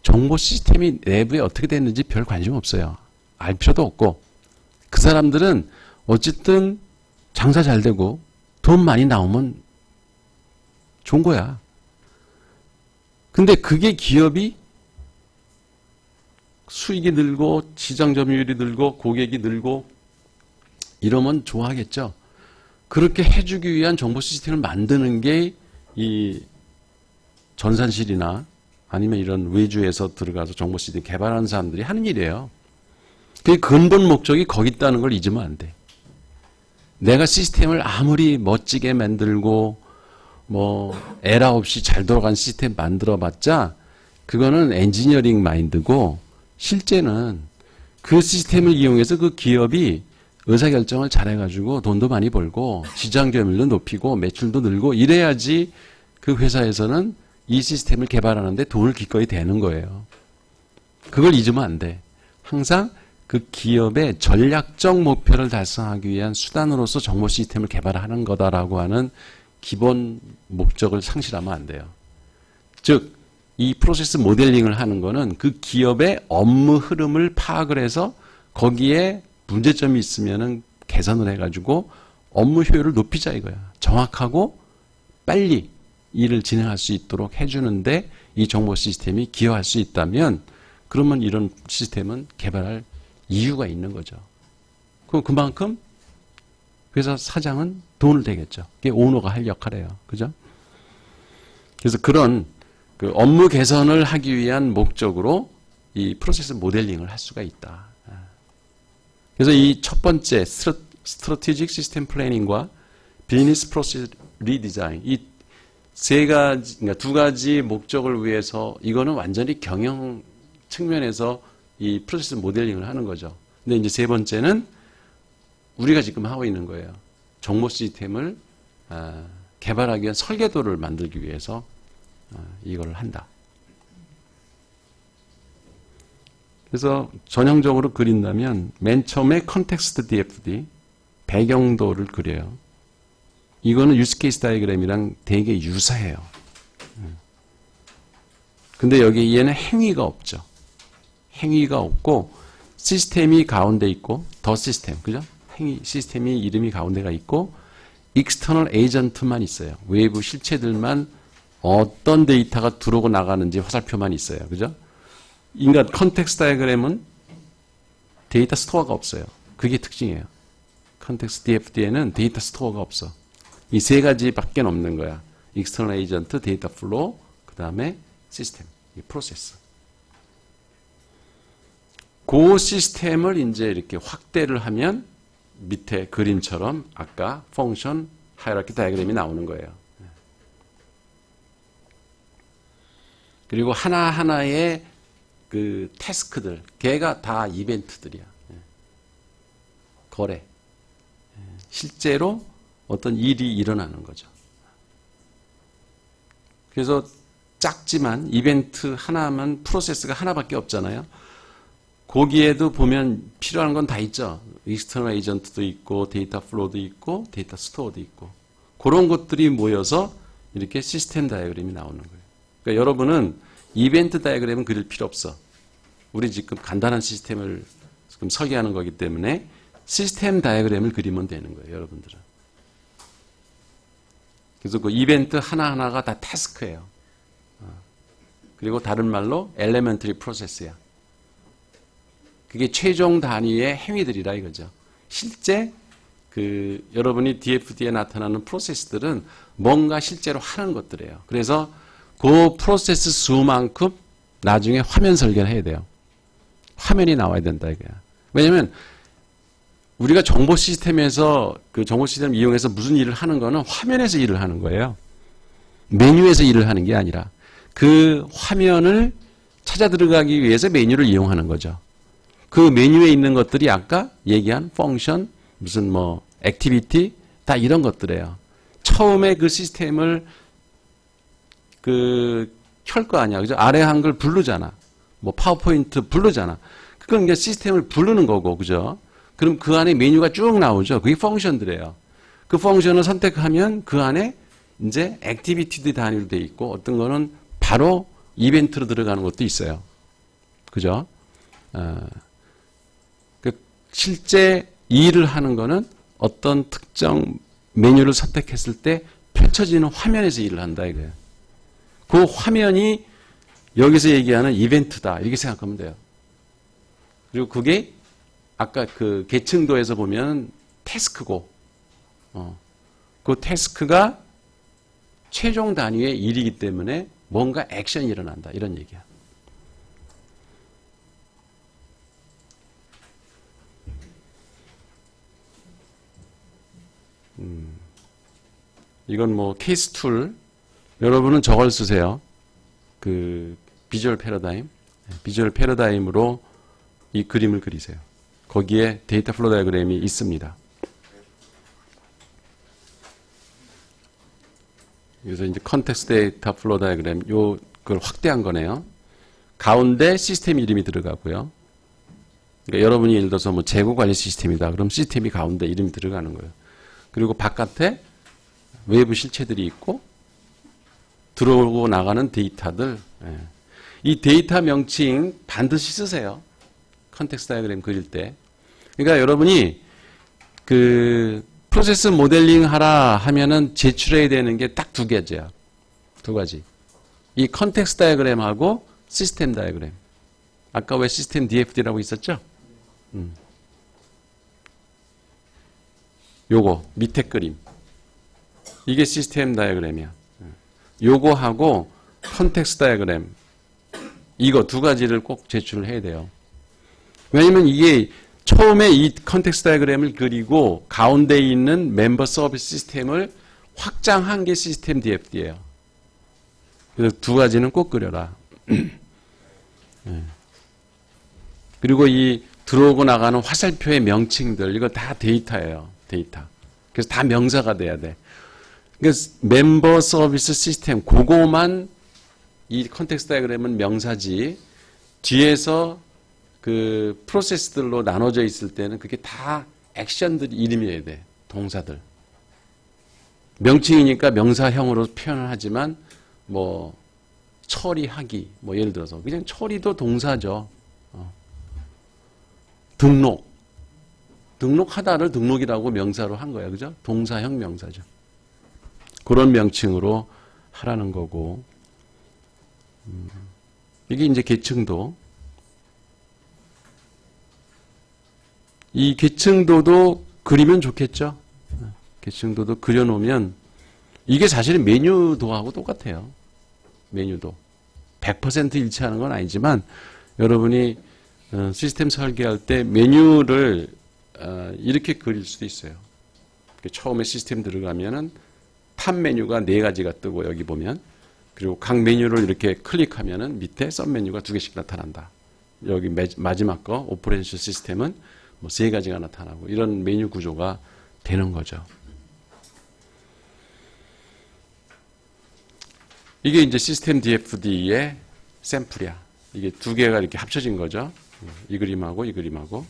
정보 시스템이 내부에 어떻게 됐는지 별 관심 없어요. 알 필요도 없고. 그 사람들은 어쨌든 장사 잘 되고 돈 많이 나오면 좋은 거야. 근데 그게 기업이 수익이 늘고 시장 점유율이 늘고 고객이 늘고 이러면 좋아하겠죠. 그렇게 해주기 위한 정보 시스템을 만드는 게 이 전산실이나 아니면 이런 외주에서 들어가서 정보 시스템 개발하는 사람들이 하는 일이에요. 그 근본 목적이 거기 있다는 걸 잊으면 안 돼. 내가 시스템을 아무리 멋지게 만들고 뭐 에러 없이 잘 돌아간 시스템 만들어봤자 그거는 엔지니어링 마인드고 실제는 그 시스템을 이용해서 그 기업이 의사결정을 잘해가지고 돈도 많이 벌고 시장 점유율도 높이고 매출도 늘고 이래야지 그 회사에서는 이 시스템을 개발하는데 돈을 기꺼이 대는 거예요. 그걸 잊으면 안 돼. 항상 그 기업의 전략적 목표를 달성하기 위한 수단으로서 정보 시스템을 개발하는 거다라고 하는 기본 목적을 상실하면 안 돼요. 즉, 이 프로세스 모델링을 하는 거는 그 기업의 업무 흐름을 파악을 해서 거기에 문제점이 있으면은 개선을 해가지고 업무 효율을 높이자 이거야. 정확하고 빨리 일을 진행할 수 있도록 해주는데 이 정보 시스템이 기여할 수 있다면 그러면 이런 시스템은 개발할 이유가 있는 거죠. 그럼 그만큼 회사 사장은 돈을 대겠죠. 그게 오너가 할 역할이에요. 그죠? 그래서 그런 그 업무 개선을 하기 위한 목적으로 이 프로세스 모델링을 할 수가 있다. 그래서 이 첫 번째 스트래티직 시스템 플래닝과 비즈니스 프로세스 리디자인 이 세 가지, 그러니까 두 가지 목적을 위해서 이거는 완전히 경영 측면에서 이 프로세스 모델링을 하는 거죠. 근데 이제 세 번째는 우리가 지금 하고 있는 거예요. 정보 시스템을 개발하기 위한 설계도를 만들기 위해서 이걸 한다. 그래서 전형적으로 그린다면 맨 처음에 컨텍스트 DFD 배경도를 그려요. 이거는 유스케이스 다이그램이랑 되게 유사해요. 근데 여기 얘는 행위가 없죠. 행위가 없고 시스템이 가운데 있고 더 시스템, 그죠? 행위 시스템이 이름이 가운데가 있고 익스터널 에이전트만 있어요. 외부 실체들만 어떤 데이터가 들어오고 나가는지 화살표만 있어요. 그죠? 인간 컨텍스트 다이그램은 데이터 스토어가 없어요. 그게 특징이에요. 컨텍스트 DFD에는 데이터 스토어가 없어. 이 세 가지밖에 없는 거야. 익스터널 에이전트, 데이터 플로우, 그 다음에 시스템, 프로세스. 그 시스템을 이제 이렇게 확대를 하면 밑에 그림처럼 아까 펑션 하이라키 다이그램이 나오는 거예요. 그리고 하나하나의 그 태스크들, 걔가 다 이벤트들이야. 거래. 실제로 어떤 일이 일어나는 거죠. 그래서 작지만 이벤트 하나면 프로세스가 하나밖에 없잖아요. 거기에도 보면 필요한 건 다 있죠. 익스터널 에이전트도 있고 데이터 플로우도 있고 데이터 스토어도 있고 그런 것들이 모여서 이렇게 시스템 다이어그램이 나오는 거예요. 그러니까 여러분은 이벤트 다이어그램은 그릴 필요 없어. 우리 지금 간단한 시스템을 지금 설계하는 거기 때문에 시스템 다이어그램을 그리면 되는 거예요. 여러분들은. 그래서 그 이벤트 하나하나가 다 태스크예요. 그리고 다른 말로 엘레멘터리 프로세스야. 그게 최종 단위의 행위들이라 이거죠. 실제 그 여러분이 DFD에 나타나는 프로세스들은 뭔가 실제로 하는 것들이에요. 그래서 그 프로세스 수만큼 나중에 화면 설계를 해야 돼요. 화면이 나와야 된다 이거야. 왜냐면 우리가 정보 시스템에서 그 정보 시스템을 이용해서 무슨 일을 하는 거는 화면에서 일을 하는 거예요. 메뉴에서 일을 하는 게 아니라 그 화면을 찾아 들어가기 위해서 메뉴를 이용하는 거죠. 그 메뉴에 있는 것들이 아까 얘기한 펑션, 무슨 뭐 액티비티 다 이런 것들이에요. 처음에 그 시스템을 그 켤 거 아니야. 그죠? 아래 한글 부르잖아. 뭐 파워포인트 부르잖아. 그건 이제 시스템을 부르는 거고, 그죠? 그럼 그 안에 메뉴가 쭉 나오죠. 그게 펑션들이에요. 그 펑션을 선택하면 그 안에 이제 액티비티 단위로 돼 있고 어떤 거는 바로 이벤트로 들어가는 것도 있어요. 그죠? 실제 일을 하는 거는 어떤 특정 메뉴를 선택했을 때 펼쳐지는 화면에서 일을 한다 이거예요. 그 화면이 여기서 얘기하는 이벤트다 이렇게 생각하면 돼요. 그리고 그게 아까 그 계층도에서 보면 태스크고 그 태스크가 최종 단위의 일이기 때문에 뭔가 액션이 일어난다 이런 얘기야. 이건 뭐 케이스 툴. 여러분은 저걸 쓰세요. 그 비주얼 패러다임. 비주얼 패러다임으로 이 그림을 그리세요. 거기에 데이터 플로우 다이어그램이 있습니다. 그래서 이제 컨텍스트 데이터 플로우 다이어그램 그걸 확대한 거네요. 가운데 시스템 이름이 들어가고요. 그러니까 여러분이 예를 들어서 뭐 재고 관리 시스템이다. 그럼 시스템이 가운데 이름이 들어가는 거예요. 그리고 바깥에 외부 실체들이 있고 들어오고 나가는 데이터들. 이 데이터 명칭 반드시 쓰세요. 컨텍스트 다이어그램 그릴 때. 그러니까 여러분이 그 프로세스 모델링 하라 하면은 제출해야 되는 게 딱 두 가지야. 두 가지. 이 컨텍스트 다이어그램하고 시스템 다이어그램. 아까 왜 시스템 DFD라고 있었죠? 요거 밑에 그림. 이게 시스템 다이어그램이야. 요거하고 컨텍스트 다이어그램. 이거 두 가지를 꼭 제출을 해야 돼요. 왜냐면 이게 처음에 이 컨텍스트 다이어그램을 그리고 가운데 있는 멤버 서비스 시스템을 확장한 게 시스템 DFD예요. 그래서 두 가지는 꼭 그려라. 그리고 이 들어오고 나가는 화살표의 명칭들 이거 다 데이터예요. 데이터. 그래서 다 명사가 돼야 돼. 그래서 멤버 서비스 시스템 그거만 이 컨텍스트 다이어그램은 명사지 뒤에서 그 프로세스들로 나눠져 있을 때는 그게 다 액션들이 이름이어야 돼. 동사들. 명칭이니까 명사형으로 표현을 하지만 뭐 처리하기 뭐 예를 들어서 그냥 처리도 동사죠. 등록하다를 등록이라고 명사로 한 거예요. 그죠? 동사형 명사죠. 그런 명칭으로 하라는 거고 이게 이제 계층도 이 계층도도 그리면 좋겠죠. 계층도도 그려놓으면 이게 사실은 메뉴도하고 똑같아요. 메뉴도 100% 일치하는 건 아니지만 여러분이 시스템 설계할 때 메뉴를 이렇게 그릴 수도 있어요. 처음에 시스템 들어가면은 탑 메뉴가 4가지가 뜨고 여기 보면 그리고 각 메뉴를 이렇게 클릭하면은 밑에 섭 메뉴가 2개씩 나타난다. 여기 마지막 거 오퍼레이션 시스템은 뭐 3가지가 나타나고 이런 메뉴 구조가 되는 거죠. 이게 이제 시스템 DFD의 샘플이야. 이게 2개가 이렇게 합쳐진 거죠. 이 그림하고 이 그림하고.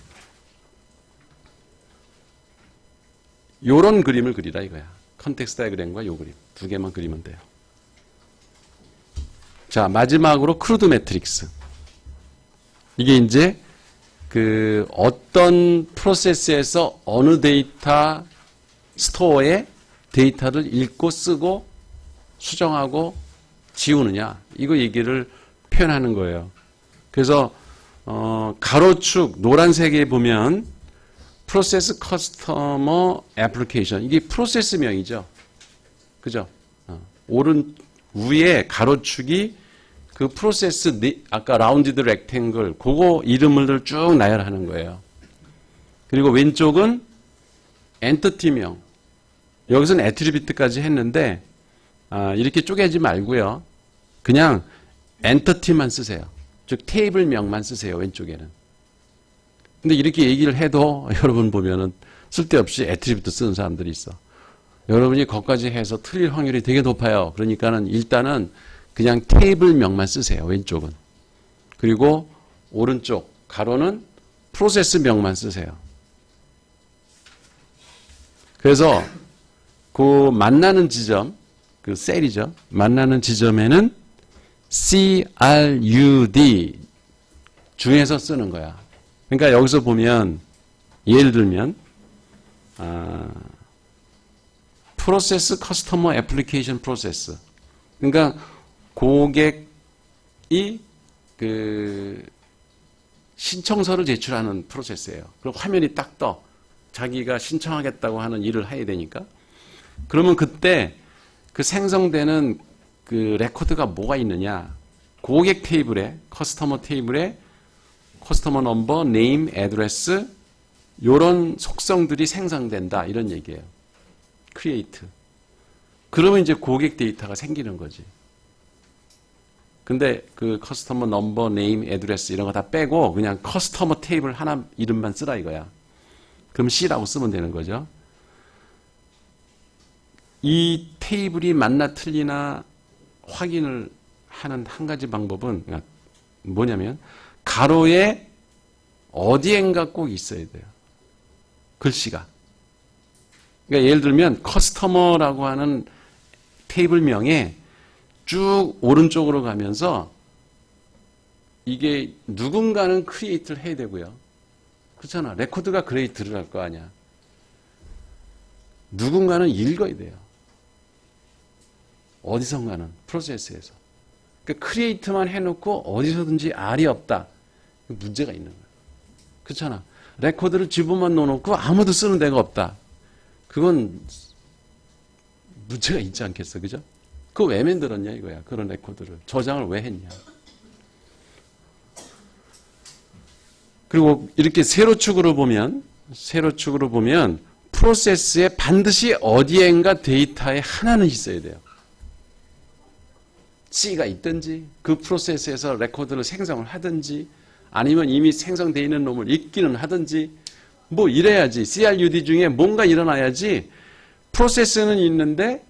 요런 그림을 그리라 이거야. 컨텍스트 다이어그램과 요 그림. 2개만 그리면 돼요. 자, 마지막으로 크루드 매트릭스. 이게 이제 그 어떤 프로세스에서 어느 데이터 스토어에 데이터를 읽고 쓰고 수정하고 지우느냐. 이거 얘기를 표현하는 거예요. 그래서 가로축 노란색에 보면 프로세스 커스터머 애플리케이션 이게 프로세스명이죠. 그죠? 오른 위에 가로축이 그 프로세스 아까 라운디드 렉탱글 그거 이름을 쭉 나열하는 거예요. 그리고 왼쪽은 엔티티명. 여기서는 애트리뷰트까지 했는데 이렇게 쪼개지 말고요. 그냥 엔티티만 쓰세요. 즉 테이블명만 쓰세요. 왼쪽에는. 근데 이렇게 얘기를 해도 여러분 보면은 쓸데없이 애트리뷰트 쓰는 사람들이 있어. 여러분이 거기까지 해서 틀릴 확률이 되게 높아요. 그러니까는 일단은 그냥 테이블명만 쓰세요. 왼쪽은. 그리고 오른쪽 가로는 프로세스명만 쓰세요. 그래서 그 만나는 지점, 그 그 셀이죠. 만나는 지점에는 CRUD 중에서 쓰는 거야. 그러니까 여기서 보면 예를 들면 프로세스 커스터머 애플리케이션 프로세스. 그러니까 고객이 그 신청서를 제출하는 프로세스예요. 그리고 화면이 딱 떠. 자기가 신청하겠다고 하는 일을 해야 되니까. 그러면 그때 그 생성되는 그 레코드가 뭐가 있느냐? 고객 테이블에, 커스터머 테이블에 커스터머 넘버, 네임, 애드레스 요런 속성들이 생성된다 이런 얘기예요. 크리에이트. 그러면 이제 고객 데이터가 생기는 거지. 근데 그 커스터머 넘버, 네임, 애드레스 이런 거 다 빼고 그냥 커스터머 테이블 하나 이름만 쓰라 이거야. 그럼 C라고 쓰면 되는 거죠. 이 테이블이 맞나 틀리나 확인을 하는 한 가지 방법은 뭐냐면 가로에 어디엔가 꼭 있어야 돼요. 글씨가. 그러니까 예를 들면 커스터머라고 하는 테이블명에 쭉 오른쪽으로 가면서 이게 누군가는 크리에이트를 해야 되고요. 그렇잖아. 레코드가 크리에이트를 할 거 아니야. 누군가는 읽어야 돼요. 어디선가는 프로세스에서. 그러니까 크리에이트만 해놓고 어디서든지 R이 없다. 문제가 있는 거예요. 그렇잖아. 레코드를 집어만 넣어놓고 아무도 쓰는 데가 없다. 그건 문제가 있지 않겠어. 그죠? 그거 왜 만들었냐 이거야. 그런 레코드를. 저장을 왜 했냐. 그리고 이렇게 세로축으로 보면 프로세스에 반드시 어디엔가 데이터에 하나는 있어야 돼요. C가 있든지 그 프로세스에서 레코드를 생성을 하든지 아니면 이미 생성되어 있는 놈을 읽기는 하든지 뭐 이래야지. CRUD 중에 뭔가 일어나야지. 프로세스는 있는데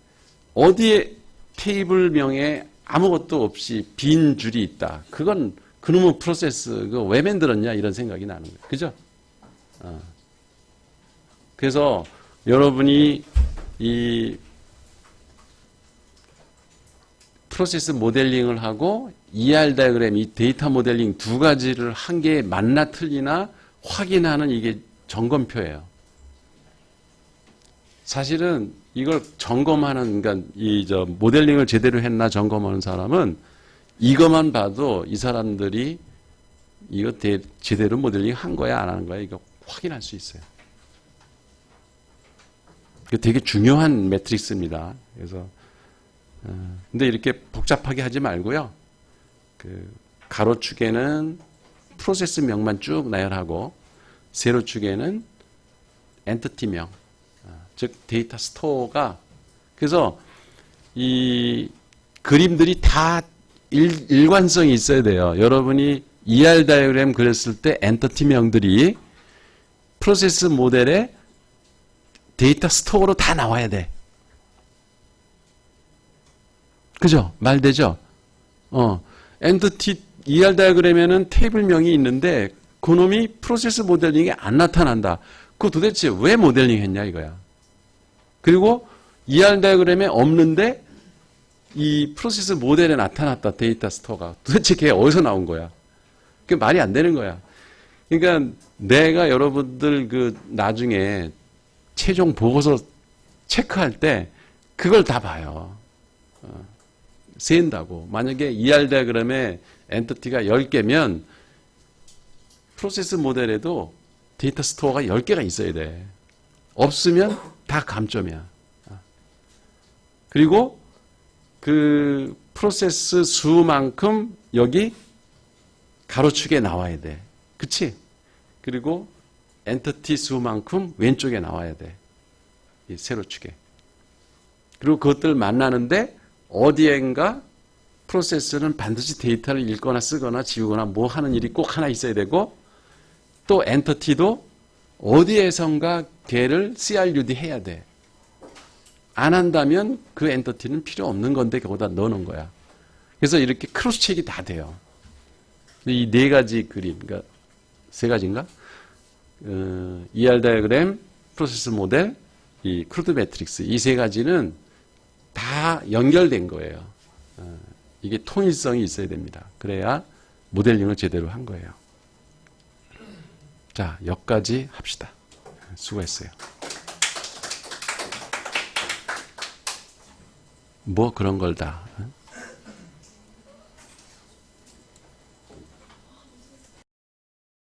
어디에 테이블명에 아무것도 없이 빈 줄이 있다. 그건 그놈의 프로세스 그거 왜 만들었냐 이런 생각이 나는 거예요. 그죠? 그래서 여러분이 이 프로세스 모델링을 하고 ER 다이어그램, 이 데이터 모델링 두 가지를 한 개 맞나 틀리나 확인하는 이게 점검표예요. 사실은 이걸 점검하는, 그러니까 모델링을 제대로 했나 점검하는 사람은 이것만 봐도 이 사람들이 이거 제대로 모델링 한 거야 안 하는 거야 이거 확인할 수 있어요. 이거 되게 중요한 매트릭스입니다. 그래서 근데 이렇게 복잡하게 하지 말고요. 그 가로축에는 프로세스 명만 쭉 나열하고 세로축에는 엔티티명, 즉 데이터 스토어가 그래서 이 그림들이 다 일관성이 있어야 돼요. 여러분이 ER 다이어그램 그렸을 때 엔티티명들이 프로세스 모델에 데이터 스토어로 다 나와야 돼. 그죠? 말되죠? 엔티티 ER 다이어그램에는 테이블명이 있는데 그놈이 프로세스 모델링에 안 나타난다. 그거 도대체 왜 모델링 했냐 이거야. 그리고 ER 다이어그램에 없는데 이 프로세스 모델에 나타났다. 데이터 스토어가. 도대체 걔 어디서 나온 거야? 그게 말이 안 되는 거야. 그러니까 내가 여러분들 그 나중에 최종 보고서 체크할 때 그걸 다 봐요. 세인다고. 만약에 ER 다이어그램에 엔티티가 10개면 프로세스 모델에도 데이터 스토어가 10개가 있어야 돼. 없으면 다 감점이야. 그리고 그 프로세스 수만큼 여기 가로축에 나와야 돼. 그치? 그리고 엔티티 수만큼 왼쪽에 나와야 돼. 이 세로축에. 그리고 그것들 만나는데 어디엔가 프로세스는 반드시 데이터를 읽거나 쓰거나 지우거나 뭐 하는 일이 꼭 하나 있어야 되고 또 엔티티도 어디에선가 걔를 CRUD 해야 돼. 안 한다면 그 엔티티는 필요 없는 건데 거기다 넣어놓은 거야. 그래서 이렇게 크로스 체크가 다 돼요. 이 네 가지 그림, 그러니까 세 가지인가? ER 다이어그램, 프로세스 모델, 이 크루드 매트릭스 이 세 가지는 다 연결된 거예요. 이게 통일성이 있어야 됩니다. 그래야 모델링을 제대로 한 거예요. 자, 여기까지 합시다. 수고했어요. 뭐 그런 걸 다.